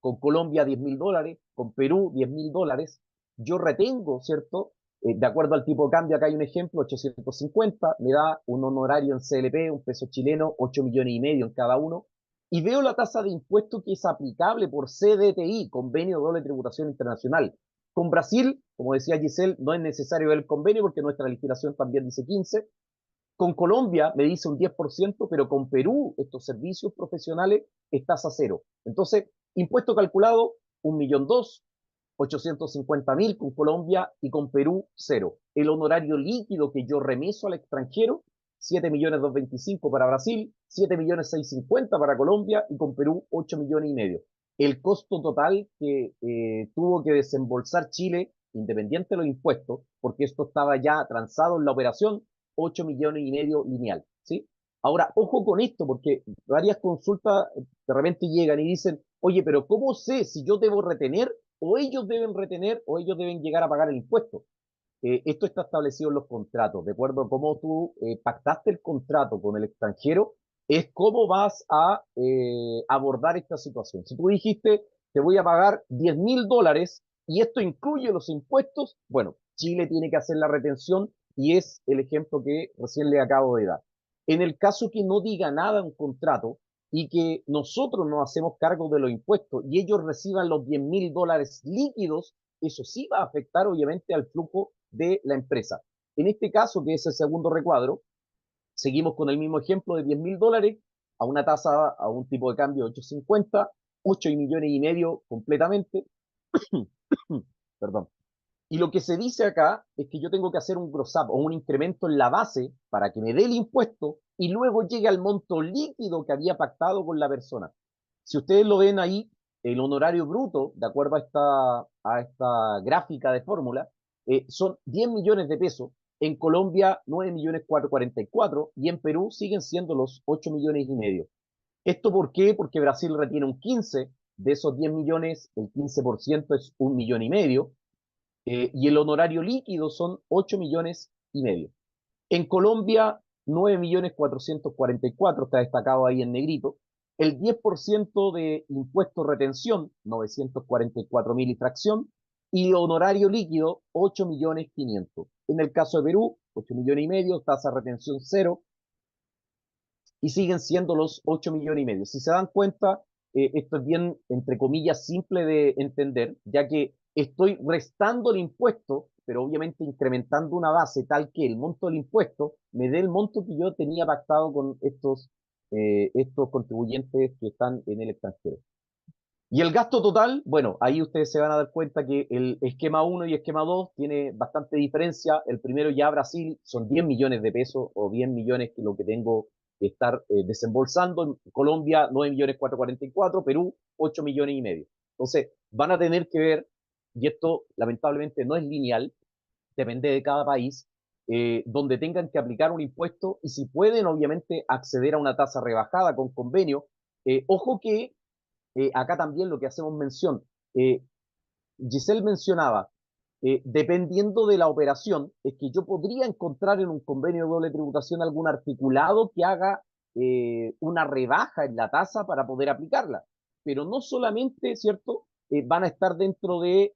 con Colombia 10.000 dólares, con Perú 10.000 dólares, yo retengo, ¿cierto? De acuerdo al tipo de cambio, acá hay un ejemplo, 850, me da un honorario en CLP, un peso chileno, 8,5 millones en cada uno, y veo la tasa de impuesto que es aplicable por CDTI, Convenio de Doble Tributación Internacional. Con Brasil, como decía Giselle, no es necesario ver el convenio porque nuestra legislación también dice 15. Con Colombia me dice un 10%, pero con Perú, estos servicios profesionales, es tasa cero. Entonces, impuesto calculado, 1,200,000, 850.000 con Colombia y con Perú, cero. El honorario líquido que yo remeso al extranjero, 7,225,000 para Brasil, 7,650,000 para Colombia y con Perú, 8,5 millones. El costo total que tuvo que desembolsar Chile, independiente de los impuestos, porque esto estaba ya transado en la operación, 8,5 millones lineal, ¿sí? Ahora, ojo con esto, porque varias consultas de repente llegan y dicen, oye, pero ¿cómo sé si yo debo retener o ellos deben retener o ellos deben llegar a pagar el impuesto? Esto está establecido en los contratos, de acuerdo a cómo tú pactaste el contrato con el extranjero, es cómo vas a abordar esta situación. Si tú dijiste, te voy a pagar $10.000 y esto incluye los impuestos, bueno, Chile tiene que hacer la retención y es el ejemplo que recién le acabo de dar. En el caso que no diga nada en un contrato y que nosotros nos hacemos cargo de los impuestos y ellos reciban los $10.000 líquidos, eso sí va a afectar obviamente al flujo de la empresa. En este caso, que es el segundo recuadro, seguimos con el mismo ejemplo de $10.000 a una tasa, a un tipo de cambio de 8.50, 8,5 millones completamente. Perdón. Y lo que se dice acá es que yo tengo que hacer un gross up o un incremento en la base para que me dé el impuesto y luego llegue al monto líquido que había pactado con la persona. Si ustedes lo ven ahí, el honorario bruto, de acuerdo a esta gráfica de fórmula, son 10 millones de pesos. En Colombia, 9.444.000 y en Perú siguen siendo los 8,5 millones. ¿Esto por qué? Porque Brasil retiene un 15 de esos 10 millones, el 15% es 1,5 millones, y el honorario líquido son 8,5 millones. En Colombia, 9.444.000, está destacado ahí en negrito. El 10% de impuesto retención, 944.000 y fracción. Y honorario líquido, 8,5 millones. En el caso de Perú, 8,5 millones, tasa de retención cero, y siguen siendo los 8,5 millones. Si se dan cuenta, esto es bien, entre comillas, simple de entender, ya que estoy restando el impuesto, pero obviamente incrementando una base tal que el monto del impuesto me dé el monto que yo tenía pactado con estos contribuyentes que están en el extranjero. Y el gasto total, bueno, ahí ustedes se van a dar cuenta que el esquema 1 y esquema 2 tiene bastante diferencia. El primero ya Brasil son 10 millones de pesos o 10 millones que lo que tengo que estar desembolsando. En Colombia 9.444.000, Perú 8,5 millones. Entonces van a tener que ver, y esto lamentablemente no es lineal, depende de cada país, donde tengan que aplicar un impuesto y si pueden obviamente acceder a una tasa rebajada con convenio. Ojo que acá también lo que hacemos mención, eh, Giselle mencionaba, dependiendo de la operación, es que yo podría encontrar en un convenio de doble tributación algún articulado que haga una rebaja en la tasa para poder aplicarla. Pero no solamente, ¿cierto? Van a estar dentro de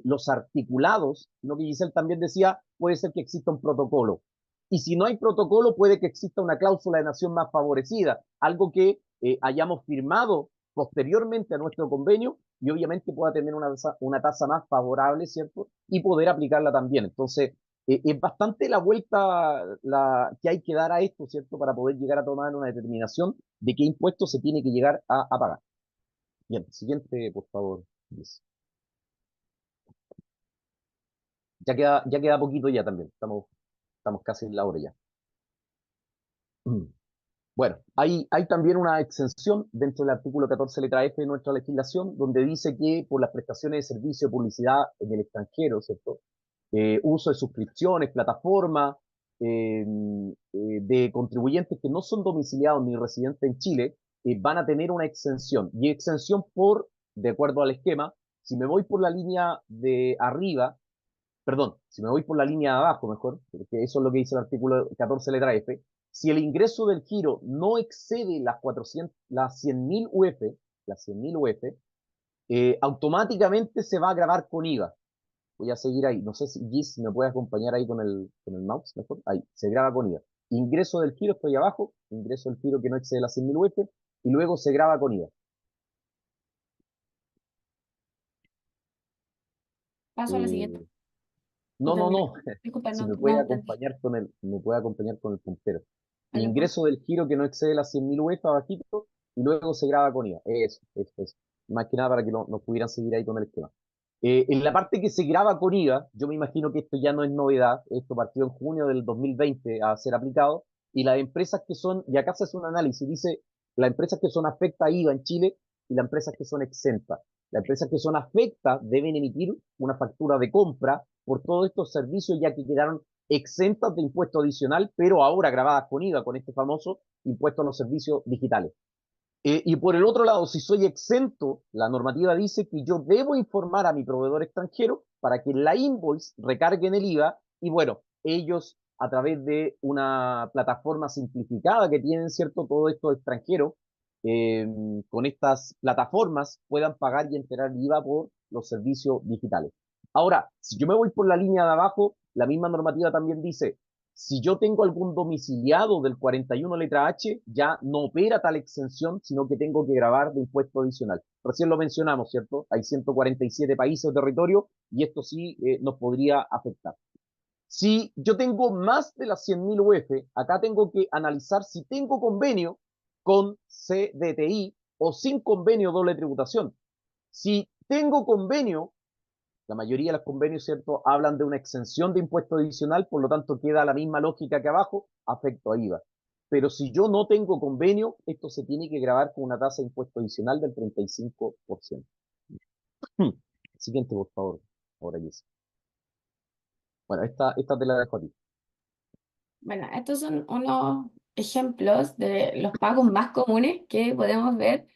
los articulados, sino que Giselle también decía, puede ser que exista un protocolo. Y si no hay protocolo, puede que exista una cláusula de nación más favorecida, algo que hayamos firmado posteriormente a nuestro convenio y obviamente pueda tener una tasa más favorable, ¿cierto? Y poder aplicarla también. Entonces, es bastante la vuelta que hay que dar a esto, ¿cierto? Para poder llegar a tomar una determinación de qué impuesto se tiene que llegar a pagar. Bien, siguiente, por favor. Luis. Ya queda poquito ya también. Estamos casi en la hora ya. Bueno, hay también una exención dentro del artículo 14 letra F de nuestra legislación, donde dice que por las prestaciones de servicio de publicidad en el extranjero, ¿cierto? Uso de suscripciones, plataformas, de contribuyentes que no son domiciliados ni residentes en Chile, van a tener una exención. Y exención de acuerdo al esquema, si me voy por la línea de arriba, perdón, si me voy por la línea de abajo mejor, porque eso es lo que dice el artículo 14 letra F, si el ingreso del giro no excede las 100.000 UF, automáticamente se va a grabar con IVA. Voy a seguir ahí. No sé si Gis me puede acompañar ahí con el mouse mejor. Ahí, se graba con IVA. Ingreso del giro, estoy abajo. Ingreso del giro que no excede las 100.000 UF y luego se graba con IVA. Paso a la siguiente. No, no, no. Disculpa, Si no, me no puede entendí. acompañar con el puntero. A la Ingreso del giro que no excede las 100.000 UF abajito y luego se graba con IVA. Eso. Más que nada para que nos pudieran seguir ahí con el esquema. En la parte que se graba con IVA, yo me imagino que esto ya no es novedad, esto partió en junio del 2020 a ser aplicado, y las empresas que son, y acá se hace un análisis, dice, las empresas que son afectas a IVA en Chile y las empresas que son exentas. Las empresas que son afectas deben emitir una factura de compra por todos estos servicios ya que quedaron exentas de impuesto adicional, pero ahora grabadas con IVA, con este famoso impuesto a los servicios digitales. Y por el otro lado, si soy exento, la normativa dice que yo debo informar a mi proveedor extranjero para que la invoice recargue en el IVA y bueno, ellos a través de una plataforma simplificada que tienen, ¿cierto?, todos estos extranjeros, con estas plataformas puedan pagar y enterar IVA por los servicios digitales. Ahora, si yo me voy por la línea de abajo, la misma normativa también dice, si yo tengo algún domiciliado del 41 letra H, ya no opera tal exención, sino que tengo que grabar de impuesto adicional. Recién lo mencionamos, ¿cierto? Hay 147 países o territorios y esto sí nos podría afectar. Si yo tengo más de las 100.000 UF, acá tengo que analizar si tengo convenio con CDTI o sin convenio doble tributación. Si tengo convenio, la mayoría de los convenios, ¿cierto?, hablan de una exención de impuesto adicional, por lo tanto queda la misma lógica que abajo, afecto a IVA. Pero si yo no tengo convenio, esto se tiene que grabar con una tasa de impuesto adicional del 35%. Siguiente, por favor. Ahora, Jessica. Bueno, esta te la dejo a ti. Bueno, estos son unos ejemplos de los pagos más comunes que podemos ver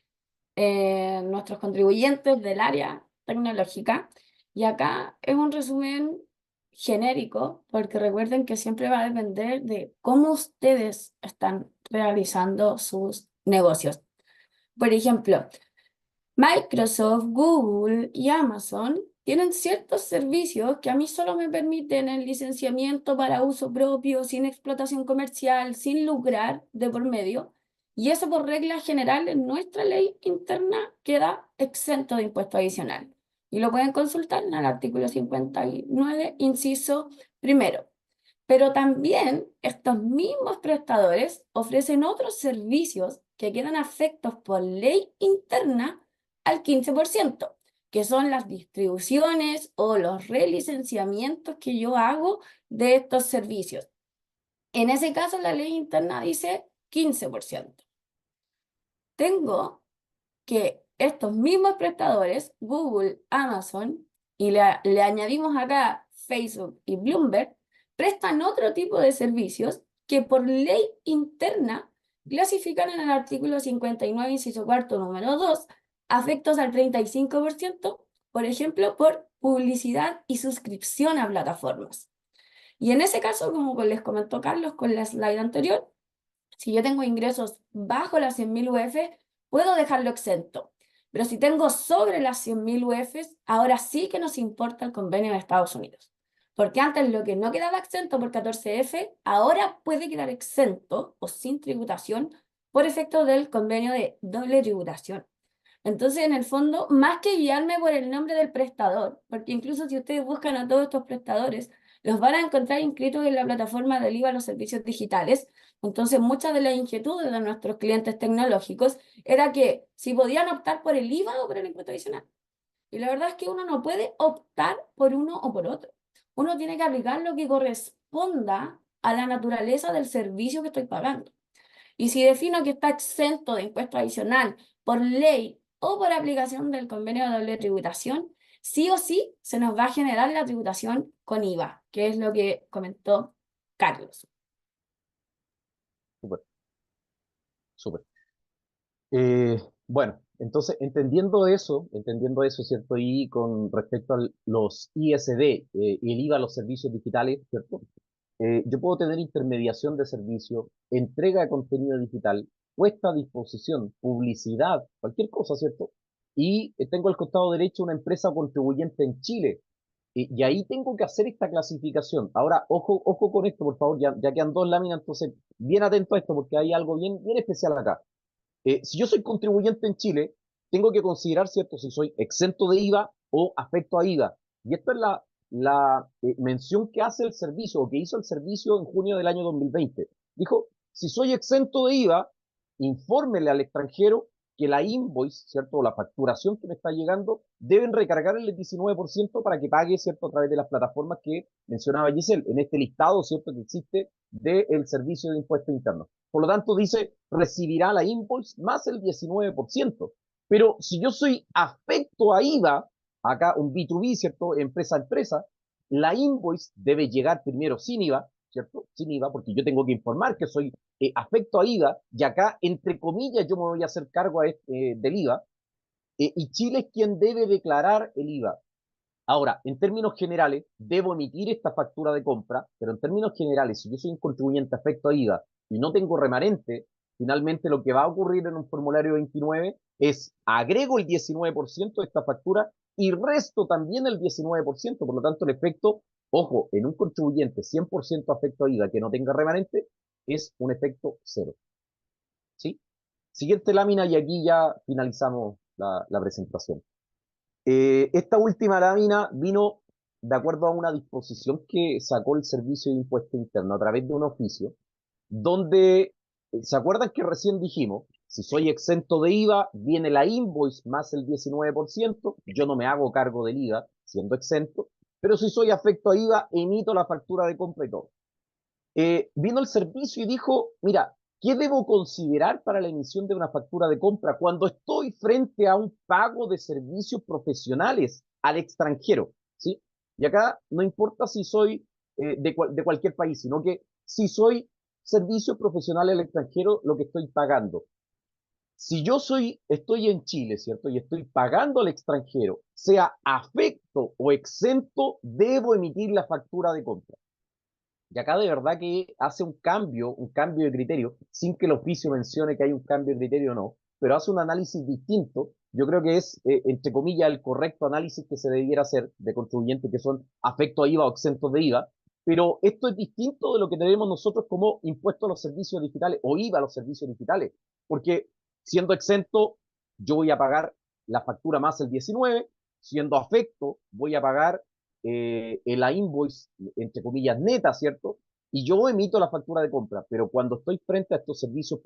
en nuestros contribuyentes del área tecnológica. Y acá es un resumen genérico, porque recuerden que siempre va a depender de cómo ustedes están realizando sus negocios. Por ejemplo, Microsoft, Google y Amazon tienen ciertos servicios que a mí solo me permiten el licenciamiento para uso propio, sin explotación comercial, sin lucrar de por medio. Y eso por regla general en nuestra ley interna queda exento de impuesto adicional. Y lo pueden consultar en el artículo 59, inciso primero. Pero también estos mismos prestadores ofrecen otros servicios que quedan afectos por ley interna al 15%, que son las distribuciones o los relicenciamientos que yo hago de estos servicios. En ese caso, la ley interna dice 15%. Tengo que estos mismos prestadores, Google, Amazon, y le añadimos acá Facebook y Bloomberg, prestan otro tipo de servicios que por ley interna clasifican en el artículo 59, inciso cuarto, número 2, afectos al 35%, por ejemplo, por publicidad y suscripción a plataformas. Y en ese caso, como les comentó Carlos con la slide anterior, si yo tengo ingresos bajo las 100.000 UF, puedo dejarlo exento. Pero si tengo sobre las 100.000 UF, ahora sí que nos importa el convenio de Estados Unidos. Porque antes lo que no quedaba exento por 14F, ahora puede quedar exento o sin tributación por efecto del convenio de doble tributación. Entonces, en el fondo, más que guiarme por el nombre del prestador, porque incluso si ustedes buscan a todos estos prestadores, los van a encontrar inscritos en la plataforma del IVA a los servicios digitales. Entonces, muchas de las inquietudes de nuestros clientes tecnológicos era que si podían optar por el IVA o por el impuesto adicional. Y la verdad es que uno no puede optar por uno o por otro. Uno tiene que aplicar lo que corresponda a la naturaleza del servicio que estoy pagando. Y si defino que está exento de impuesto adicional por ley o por aplicación del convenio de doble tributación, sí o sí se nos va a generar la tributación con IVA, que es lo que comentó Carlos. Súper, súper. Bueno, entonces, entendiendo eso, ¿cierto? Y con respecto a los ISD y el IVA a los servicios digitales, ¿cierto? Yo puedo tener intermediación de servicio, entrega de contenido digital, puesta a disposición, publicidad, cualquier cosa, ¿cierto? Y tengo al costado derecho una empresa contribuyente en Chile. Y ahí tengo que hacer esta clasificación. Ahora, ojo, ojo con esto, por favor, ya quedan dos láminas, entonces, bien atento a esto, porque hay algo bien, bien especial acá. Si yo soy contribuyente en Chile, tengo que considerar, ¿cierto?, si soy exento de IVA o afecto a IVA. Y esta es la mención que hace el servicio, o que hizo el servicio en junio del año 2020. Dijo, si soy exento de IVA, infórmele al extranjero que la invoice, ¿cierto?, o la facturación que me está llegando, deben recargar el 19% para que pague, ¿cierto?, a través de las plataformas que mencionaba Giselle, en este listado, ¿cierto?, que existe del servicio de impuesto interno. Por lo tanto, dice, recibirá la invoice más el 19%. Pero si yo soy afecto a IVA, acá un B2B, ¿cierto? Empresa a empresa, la invoice debe llegar primero sin IVA, ¿cierto? Sin IVA, porque yo tengo que informar que soy afecto a IVA, y acá, entre comillas, yo me voy a hacer cargo del IVA, y Chile es quien debe declarar el IVA. Ahora, en términos generales, debo emitir esta factura de compra, pero en términos generales, si yo soy un contribuyente afecto a IVA y no tengo remanente, finalmente lo que va a ocurrir en un formulario 29 es agrego el 19% de esta factura y resto también el 19%. Por lo tanto, el efecto, ojo, en un contribuyente 100% afecto a IVA que no tenga remanente, es un efecto cero. ¿Sí? Siguiente lámina y aquí ya finalizamos la presentación. Esta última lámina vino de acuerdo a una disposición que sacó el Servicio de Impuesto Interno a través de un oficio, donde, ¿se acuerdan que recién dijimos? Si soy exento de IVA, viene la invoice más el 19%, yo no me hago cargo del IVA siendo exento, pero si soy afecto a IVA, emito la factura de compra y todo. Vino el servicio y dijo, mira, ¿qué debo considerar para la emisión de una factura de compra cuando estoy frente a un pago de servicios profesionales al extranjero? ¿Sí? Y acá no importa si soy de cualquier país, sino que si soy servicios profesionales al extranjero, lo que estoy pagando. Si yo estoy en Chile, ¿cierto? Y estoy pagando al extranjero, sea afecto o exento, debo emitir la factura de compra. Y acá de verdad que hace un cambio de criterio, sin que el oficio mencione que hay un cambio de criterio o no, pero hace un análisis distinto. Yo creo que es, entre comillas, el correcto análisis que se debiera hacer de contribuyentes que son afectos a IVA o exentos de IVA, pero esto es distinto de lo que tenemos nosotros como impuesto a los servicios digitales o IVA a los servicios digitales, porque siendo exento, yo voy a pagar la factura más el 19, siendo afecto, voy a pagar la invoice, entre comillas, neta, ¿cierto? Y yo emito la factura de compra, pero cuando estoy frente a estos servicios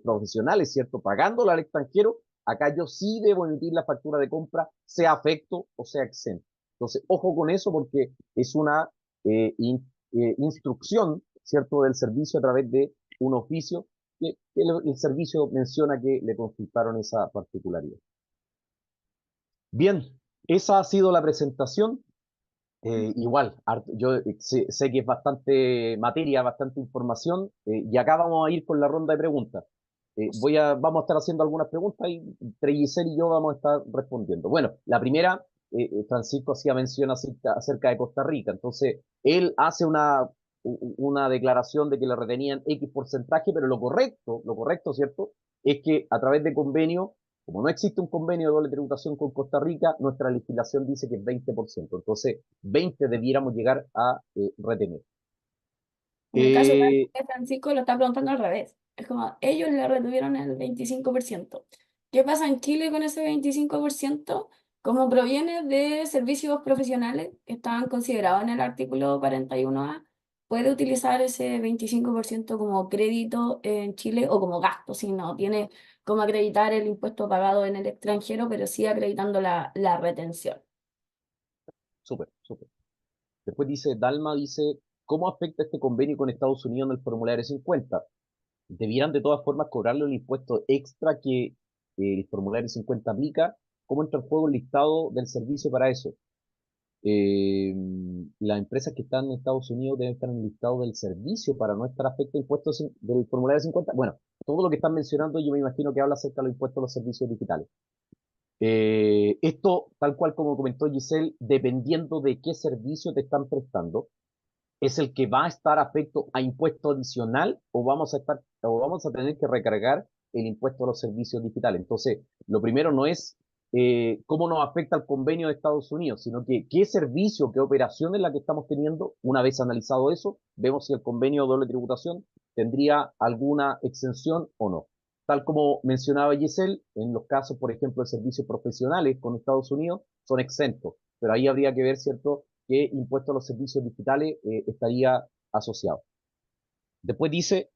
profesionales, ¿cierto? Pagándola al extranjero, acá yo sí debo emitir la factura de compra, sea afecto o sea exento. Entonces, ojo con eso porque es una instrucción, ¿cierto? Del servicio a través de un oficio que el servicio menciona que le consultaron esa particularidad. Bien, esa ha sido la presentación. Igual, yo sé que es bastante materia, bastante información, y acá vamos a ir con la ronda de preguntas. Vamos a estar haciendo algunas preguntas y entre Giselle y yo vamos a estar respondiendo. Bueno, la primera, Francisco hacía mención acerca de Costa Rica, entonces él hace una declaración de que le retenían X porcentaje, pero lo correcto, ¿cierto? Es que a través de convenio, como no existe un convenio de doble tributación con Costa Rica, nuestra legislación dice que es 20%. Entonces, 20 debiéramos llegar a retener. En el caso Eh, de Francisco lo está preguntando al revés. Es como, ellos le retuvieron el 25%. ¿Qué pasa en Chile con ese 25%? Como proviene de servicios profesionales que estaban considerados en el artículo 41A, puede utilizar ese 25% como crédito en Chile o como gasto, si no tiene como acreditar el impuesto pagado en el extranjero, pero sí acreditando la retención. súper, súper. Después Dalma dice, ¿cómo afecta este convenio con Estados Unidos en el formulario 50? Debieran de todas formas cobrarle el impuesto extra que el formulario 50 aplica. ¿Cómo entra en juego el listado del servicio para eso? eh, las empresas que están en Estados Unidos deben estar en el listado del servicio para no estar afecto a impuestos del formulario 50. Bueno, todo lo que están mencionando yo me imagino que habla acerca de los impuestos a los servicios digitales. Esto, tal cual como comentó Giselle, dependiendo de qué servicio te están prestando, es el que va a estar afecto a impuesto adicional o vamos a tener que recargar el impuesto a los servicios digitales. Entonces, lo primero no es cómo nos afecta el convenio de Estados Unidos, sino que qué servicio, qué operación es la que estamos teniendo. Una vez analizado eso, vemos si el convenio de doble tributación tendría alguna exención o no. Tal como mencionaba Giselle, en los casos, por ejemplo, de servicios profesionales con Estados Unidos, son exentos, pero ahí habría que ver, ¿cierto?, qué impuesto a los servicios digitales estaría asociado. Después dice,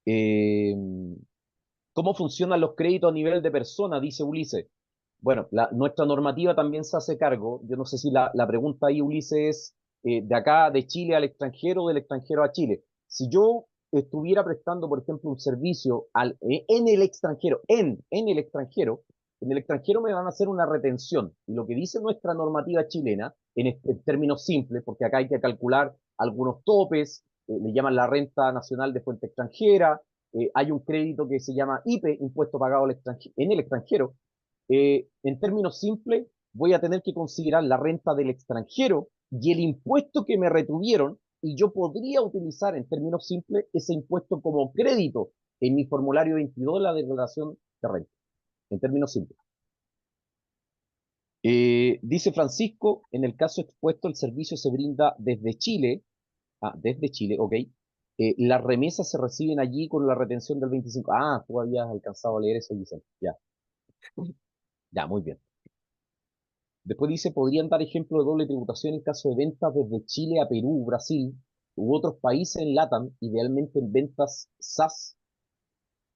eh, ¿cómo funcionan los créditos a nivel de persona? Dice Ulises. Bueno, nuestra normativa también se hace cargo. Yo no sé si la pregunta ahí, Ulises, es de acá, de Chile al extranjero, o del extranjero a Chile. Si yo estuviera prestando, por ejemplo, un servicio en el extranjero, en el extranjero me van a hacer una retención. Y lo que dice nuestra normativa chilena, en términos simples, porque acá hay que calcular algunos topes, le llaman la renta nacional de fuente extranjera, hay un crédito que se llama IPE, impuesto pagado en el extranjero. En términos simples, voy a tener que considerar la renta del extranjero y el impuesto que me retuvieron, y yo podría utilizar, en términos simples, ese impuesto como crédito en mi formulario 22 de la declaración de renta, en términos simples. Dice Francisco, en el caso expuesto, el servicio se brinda desde Chile. Desde Chile, ok. Las remesas se reciben allí con la retención del 25. Tú habías alcanzado a leer eso, Giselle. Ya, ya, muy bien. Después dice, podrían dar ejemplo de doble tributación en caso de ventas desde Chile a Perú, Brasil u otros países en LATAM, idealmente en ventas SaaS,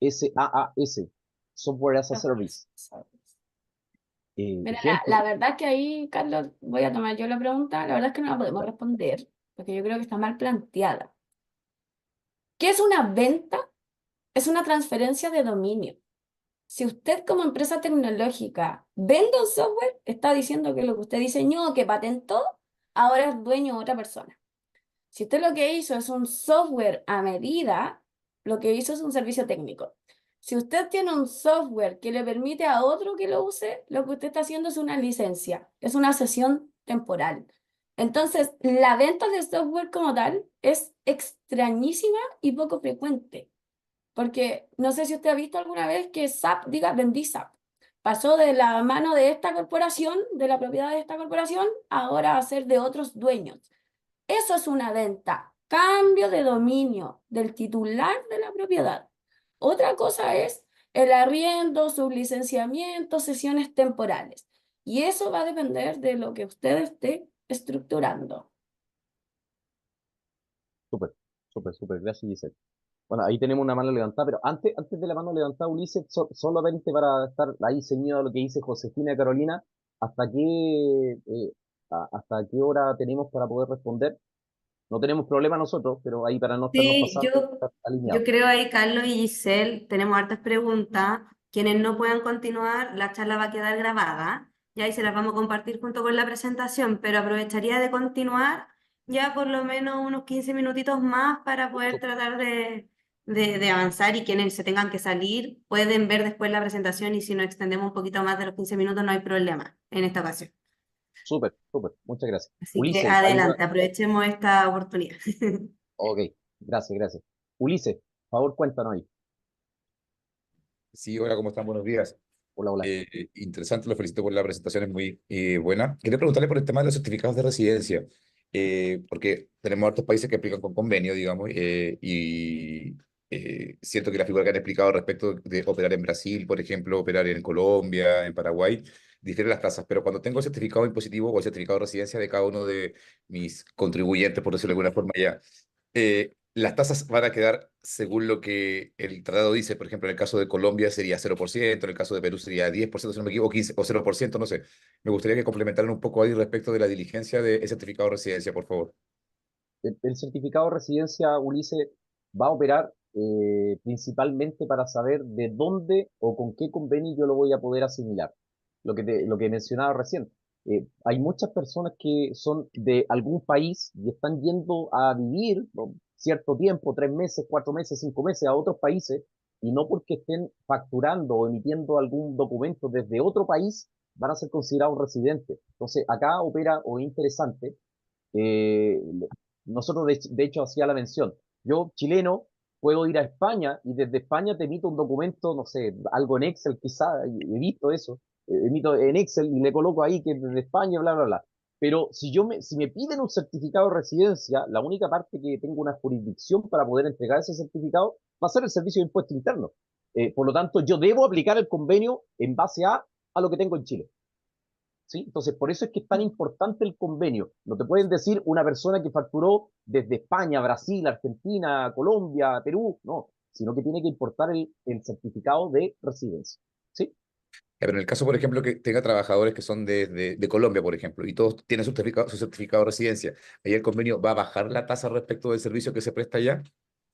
SaaS, Software as a Service. Mira, Ejemplo, la verdad que ahí, Carlos, voy a tomar yo la pregunta. La verdad es que no la podemos responder, porque yo creo que está mal planteada. ¿Qué es una venta? Es una transferencia de dominio. Si usted como empresa tecnológica vende un software, está diciendo que lo que usted diseñó, que patentó, ahora es dueño de otra persona. Si usted lo que hizo es un software a medida, lo que hizo es un servicio técnico. Si usted tiene un software que le permite a otro que lo use, lo que usted está haciendo es una licencia, es una cesión temporal. Entonces, la venta de software como tal es extrañísima y poco frecuente. Porque no sé si usted ha visto alguna vez que SAP diga vendí SAP. Pasó de la mano de esta corporación, de la propiedad de esta corporación, ahora a ser de otros dueños. Eso es una venta, cambio de dominio del titular de la propiedad. Otra cosa es el arriendo, sublicenciamiento, sesiones temporales. Y eso va a depender de lo que usted esté estructurando. súper, súper, súper, gracias, Giselle. Bueno, ahí tenemos una mano levantada, pero antes de la mano levantada, Ulises, solamente para estar ahí ceñido a lo que dice Josefina y Carolina, ¿hasta qué hora tenemos para poder responder? No tenemos problema nosotros, pero ahí para no estarnos Sí, pasando, estar yo alineados. creo ahí, Carlos y Giselle, tenemos hartas preguntas. Quienes no puedan continuar, la charla va a quedar grabada. Y ahí se las vamos a compartir junto con la presentación, pero aprovecharía de continuar ya por lo menos unos 15 minutitos más para poder tratar de avanzar, y quienes se tengan que salir pueden ver después la presentación, y si nos extendemos un poquito más de los 15 minutos no hay problema en esta ocasión. Súper, súper, muchas gracias. Así que Ulises, ¿alguna? adelante, aprovechemos esta oportunidad. Ok, gracias, gracias. Ulises, por favor, cuéntanos ahí. Sí, hola, ¿cómo están? Buenos días. Hola, hola. Interesante, lo felicito por la presentación, es muy buena. Quería preguntarle por el tema de los certificados de residencia, porque tenemos otros países que aplican con convenio, digamos, y siento que la figura que han explicado respecto de operar en Brasil, por ejemplo, operar en Colombia, en Paraguay, difieren las tasas, pero cuando tengo el certificado impositivo o el certificado de residencia de cada uno de mis contribuyentes, por decirlo de alguna forma ya, las tasas van a quedar según lo que el tratado dice. Por ejemplo, en el caso de Colombia sería 0%, en el caso de Perú sería 10%, si no me equivoco, 15 o 0%, no sé. Me gustaría que complementaran un poco ahí respecto de la diligencia de ese certificado de residencia, por favor. El certificado de residencia, Ulises, va a operar principalmente para saber de dónde o con qué convenio yo lo voy a poder asimilar. Lo que mencionaba recién. Hay muchas personas que son de algún país y están yendo a vivir, ¿no?, cierto tiempo, 3 meses, 4 meses, 5 meses a otros países, y no porque estén facturando o emitiendo algún documento desde otro país van a ser considerados residentes. Entonces, acá opera o es interesante. eh, Nosotros, de hecho, hacía la mención. Yo, chileno, puedo ir a España y desde España te emito un documento, no sé, algo en Excel quizá, he visto eso, emito en Excel y le coloco ahí que desde España, bla, bla, bla. Pero si me piden un certificado de residencia, la única parte que tengo una jurisdicción para poder entregar ese certificado va a ser el Servicio de Impuesto Interno. Por lo tanto, yo debo aplicar el convenio en base a lo que tengo en Chile. ¿Sí? Entonces, por eso es que es tan importante el convenio. No te pueden decir una persona que facturó desde España, Brasil, Argentina, Colombia, Perú, no, sino que tiene que importar el certificado de residencia. ¿Sí? Pero en el caso, por ejemplo, que tenga trabajadores que son de Colombia, por ejemplo, y todos tienen su certificado de residencia, ahí el convenio va a bajar la tasa respecto del servicio que se presta allá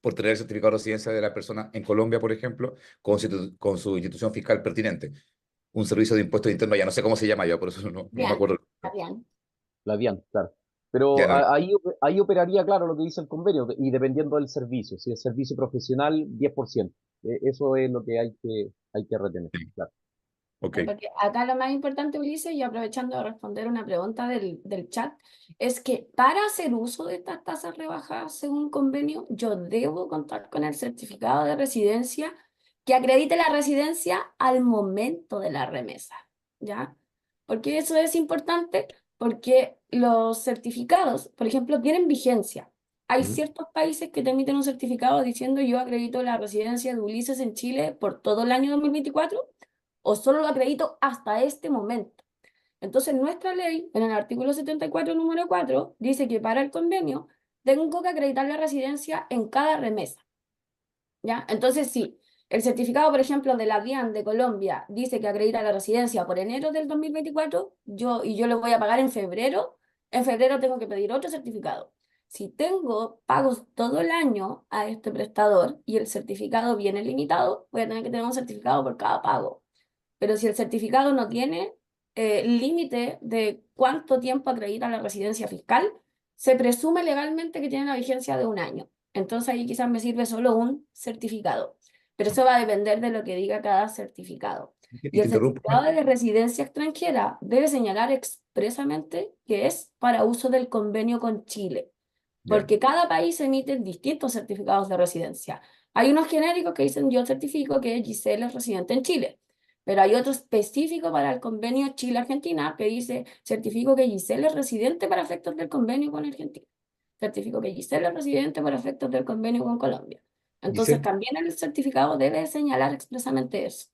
por tener el certificado de residencia de la persona en Colombia, por ejemplo, con su institución fiscal pertinente. Un servicio de impuestos internos, ya no sé cómo se llama ya, por eso no me Bien, acuerdo. está bien. La DIAN, claro. Ya Pero no, ahí operaría, claro, lo que dice el convenio, y dependiendo del servicio. Si es servicio profesional, 10%. Eso es lo que hay que retener, claro. Ok. Porque acá lo más importante, Ulises, y aprovechando de responder una pregunta del chat, es que para hacer uso de estas tasas rebajadas según convenio, yo debo contar con el certificado de residencia que acredite la residencia al momento de la remesa, ¿ya? Porque eso es importante, porque los certificados, por ejemplo, tienen vigencia. Hay ¿Mm? ciertos países que te emiten un certificado diciendo yo acredito la residencia de Ulises en Chile por todo el año 2024 o solo lo acredito hasta este momento. Entonces, nuestra ley, en el artículo 74, número 4, dice que para el convenio tengo que acreditar la residencia en cada remesa, ¿ya? Entonces, si el certificado, por ejemplo, de la DIAN de Colombia dice que acredita la residencia por enero del 2024, yo lo voy a pagar en febrero tengo que pedir otro certificado. Si tengo pagos todo el año a este prestador y el certificado viene limitado, voy a tener que tener un certificado por cada pago. Pero si el certificado no tiene límite de cuánto tiempo acredita la residencia fiscal, se presume legalmente que tiene la vigencia de un año. Entonces ahí quizás me sirve solo un certificado. Pero eso va a depender de lo que diga cada certificado. Y Y te el interrumpo. certificado de residencia extranjera debe señalar expresamente que es para uso del convenio con Chile, Ya. porque cada país emite distintos certificados de residencia. Hay unos genéricos que dicen yo certifico que Giselle es residente en Chile, pero hay otro específico para el convenio Chile-Argentina que dice certifico que Giselle es residente para efectos del convenio con Argentina. Certifico que Giselle es residente para efectos del convenio con Colombia. Entonces Giselle, también el certificado debe señalar expresamente eso.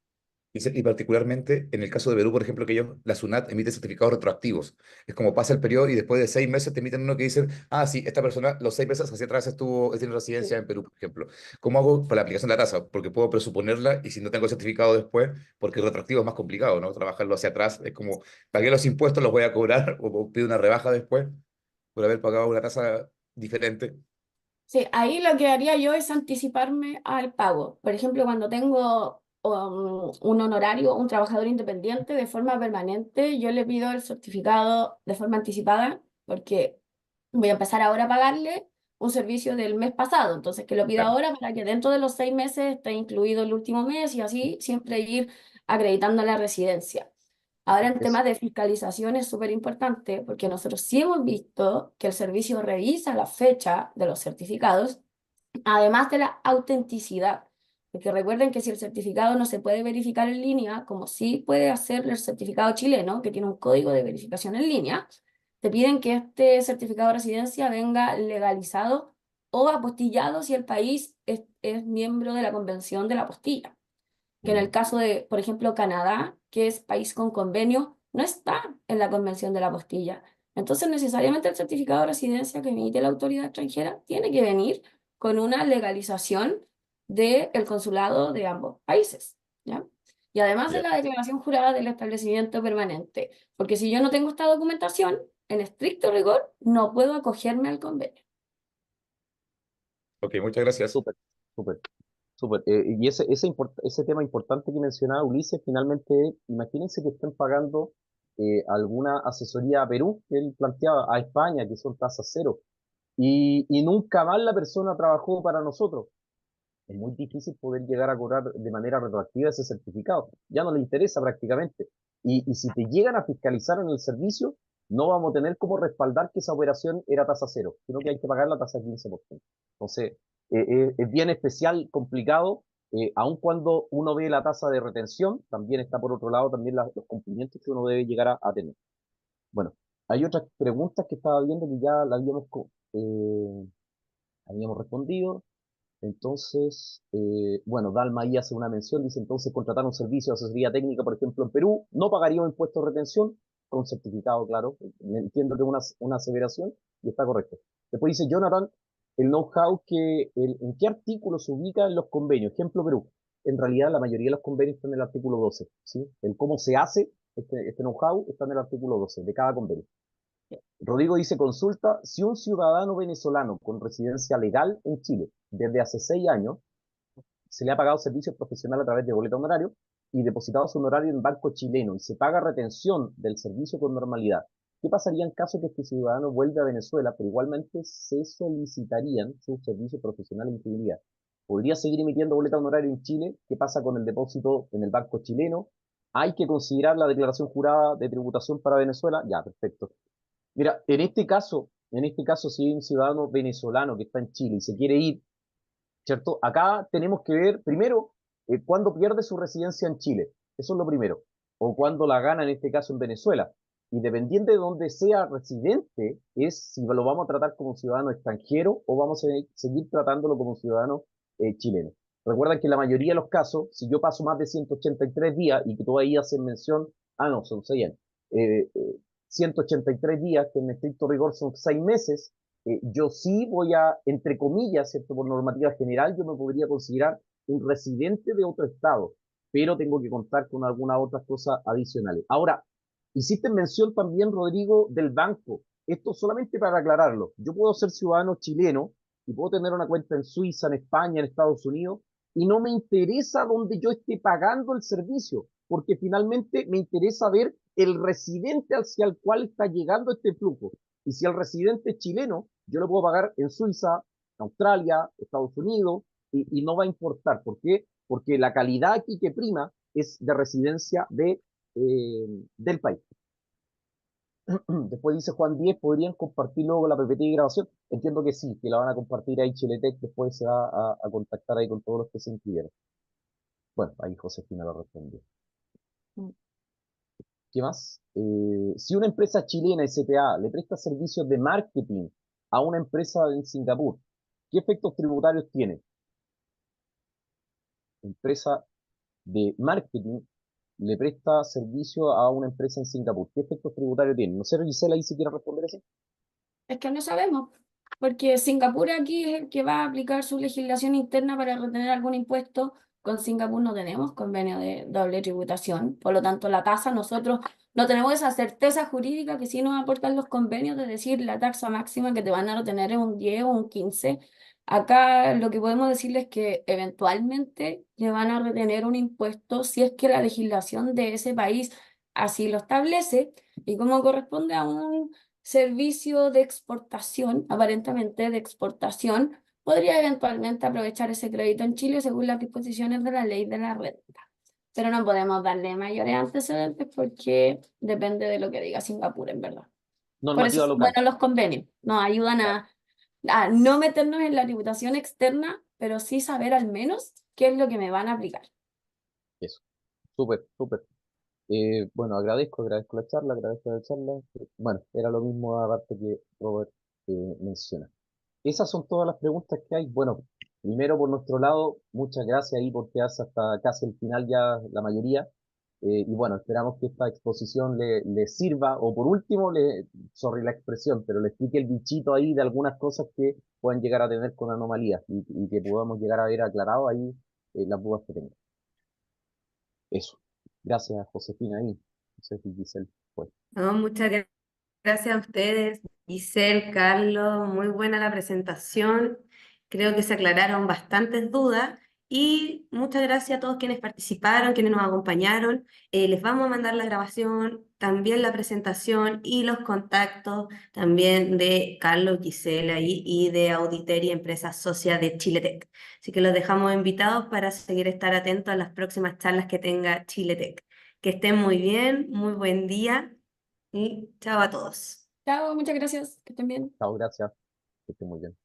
Y particularmente en el caso de Perú, por ejemplo, que ellos, la SUNAT emite certificados retroactivos. Es como pasa el periodo y después de 6 meses te emiten uno que dicen, ah, sí, esta persona los 6 meses hacia atrás tiene residencia en Perú, por ejemplo. ¿Cómo hago para la aplicación de la tasa? Porque puedo presuponerla y si no tengo certificado después, porque el retroactivo es más complicado, ¿no? Trabajarlo hacia atrás es como, pagué los impuestos, los voy a cobrar o pido una rebaja después por haber pagado una tasa diferente. Sí, ahí lo que haría yo es anticiparme al pago. Por ejemplo, cuando tengo un honorario, un trabajador independiente de forma permanente, yo le pido el certificado de forma anticipada porque voy a empezar ahora a pagarle un servicio del mes pasado. Entonces, que lo pida Claro. ahora para que dentro de los 6 meses esté incluido el último mes y así siempre ir acreditando la residencia. Ahora, en Es, temas de fiscalización es súper importante porque nosotros sí hemos visto que el servicio revisa la fecha de los certificados, además de la autenticidad. Porque recuerden que si el certificado no se puede verificar en línea, como sí puede hacer el certificado chileno, que tiene un código de verificación en línea, te piden que este certificado de residencia venga legalizado o apostillado si el país es miembro de la Convención de la Apostilla, que en el mm, caso de, por ejemplo, Canadá, que es país con convenio, no está en la Convención de la Apostilla. Entonces, necesariamente el certificado de residencia que emite la autoridad extranjera tiene que venir con una legalización del consulado de ambos países, ¿ya? Y además de Ya. la declaración jurada del establecimiento permanente, porque si yo no tengo esta documentación, en estricto rigor, no puedo acogerme al convenio. Ok, muchas gracias. súper, súper. Súper. Y ese tema importante que mencionaba Ulises, finalmente, imagínense que estén pagando alguna asesoría a Perú, que él planteaba, a España, que son tasas cero, y nunca más la persona trabajó para nosotros. Es muy difícil poder llegar a cobrar de manera retroactiva ese certificado. Ya no le interesa prácticamente. Y si te llegan a fiscalizar en el servicio, no vamos a tener cómo respaldar que esa operación era tasa cero, sino que hay que pagar la tasa 15%. Entonces, es bien especial, complicado, aun cuando uno ve la tasa de retención, también está por otro lado también los cumplimientos que uno debe llegar a tener. Bueno, hay otras preguntas que estaba viendo que ya la habíamos respondido. Entonces, bueno, Dalma ahí hace una mención, dice entonces contratar un servicio de asesoría técnica, por ejemplo, en Perú, no pagaría un impuesto de retención, con certificado, claro, entiendo que es una aseveración y está correcto. Después dice Jonathan, el know-how ¿en qué artículo se ubica en los convenios? Ejemplo, Perú. En realidad, la mayoría de los convenios están en el artículo 12, ¿sí? El cómo se hace este know-how está en el artículo 12 de cada convenio. Rodrigo dice, consulta, si un ciudadano venezolano con residencia legal en Chile desde hace 6 años se le ha pagado servicios profesionales a través de boleto honorario y depositado su honorario en banco chileno y se paga retención del servicio con normalidad, ¿qué pasaría en caso que este ciudadano vuelva a Venezuela, pero igualmente se solicitarían sus servicios profesionales en Chile? ¿Podría seguir emitiendo boleto honorario en Chile? ¿Qué pasa con el depósito en el banco chileno? Hay que considerar la declaración jurada de tributación para Venezuela. Ya, perfecto. Mira, en este caso, si hay un ciudadano venezolano que está en Chile y se quiere ir, ¿cierto? Acá tenemos que ver primero cuándo pierde su residencia en Chile. Eso es lo primero. O cuándo la gana, en este caso, en Venezuela. Y dependiendo de dónde sea residente, es si lo vamos a tratar como ciudadano extranjero o vamos a seguir tratándolo como ciudadano chileno. Recuerda que en la mayoría de los casos, si yo paso más de 183 días y que tú ahí haces mención, no, son 6 años, eh, eh, 183 días, que en estricto rigor son 6 meses, yo sí voy a, entre comillas, ¿cierto? Por normativa general, yo me podría considerar un residente de otro estado, pero tengo que contar con algunas otras cosas adicionales. Ahora, hiciste mención también, Rodrigo, del banco. Esto solamente para aclararlo. Yo puedo ser ciudadano chileno y puedo tener una cuenta en Suiza, en España, en Estados Unidos, y no me interesa dónde yo esté pagando el servicio, porque finalmente me interesa ver el residente hacia el cual está llegando este flujo. Y si el residente es chileno, yo lo puedo pagar en Suiza, Australia, Estados Unidos, y no va a importar. ¿Por qué? Porque la calidad aquí que prima es de residencia del país. Después dice Juan 10, ¿podrían compartir luego la PPT de grabación? Entiendo que sí, que la van a compartir ahí Chiletec, después se va a contactar ahí con todos los que se inscribieron. Bueno, ahí Josefina lo respondió. ¿Qué más? Si una empresa chilena SPA le presta servicios de marketing a una empresa en Singapur, ¿qué efectos tributarios tiene? Empresa de marketing le presta servicio a una empresa en Singapur. ¿Qué efectos tributarios tiene? No sé, Gisela, ahí si quiere responder eso. Es que no sabemos, porque Singapur aquí es el que va a aplicar su legislación interna para retener algún impuesto. Con Singapur no tenemos convenio de doble tributación, por lo tanto la tasa nosotros no tenemos esa certeza jurídica que sí nos aportan los convenios de decir la tasa máxima que te van a retener es un 10 o un 15. Acá lo que podemos decirles es que eventualmente le van a retener un impuesto si es que la legislación de ese país así lo establece y como corresponde a un servicio de exportación, aparentemente de exportación, podría eventualmente aprovechar ese crédito en Chile según las disposiciones de la ley de la renta. Pero no podemos darle mayores antecedentes porque depende de lo que diga Singapur, en verdad. Por eso Normativa son local. buenos los convenios, nos ayudan Claro, a no meternos en la tributación externa, pero sí saber al menos qué es lo que me van a aplicar. eso. Súper, súper. Bueno, agradezco la charla. Bueno, era lo mismo aparte que Robert menciona. Esas son todas las preguntas que hay. Bueno, primero por nuestro lado, muchas gracias ahí por quedarse hasta casi el final ya la mayoría. Y bueno, esperamos que esta exposición le sirva, o por último, sorry la expresión, pero le explique el bichito ahí de algunas cosas que pueden llegar a tener con anomalías y que podamos llegar a ver aclarado ahí las dudas que tengan. Eso. Gracias, Josefina ahí. José y Giselle. Pues. No, muchas gracias a ustedes, Giselle, Carlos, muy buena la presentación. Creo que se aclararon bastantes dudas y muchas gracias a todos quienes participaron, quienes nos acompañaron. Les vamos a mandar la grabación, también la presentación y los contactos también de Carlos, Giselle ahí, y de Auditer y Empresas Socias de Chiletec. Así que los dejamos invitados para seguir estar atentos a las próximas charlas que tenga Chiletec. Que estén muy bien, muy buen día. Y chao a todos. Chao, muchas gracias, que estén bien. Chao, gracias. Que esté muy bien.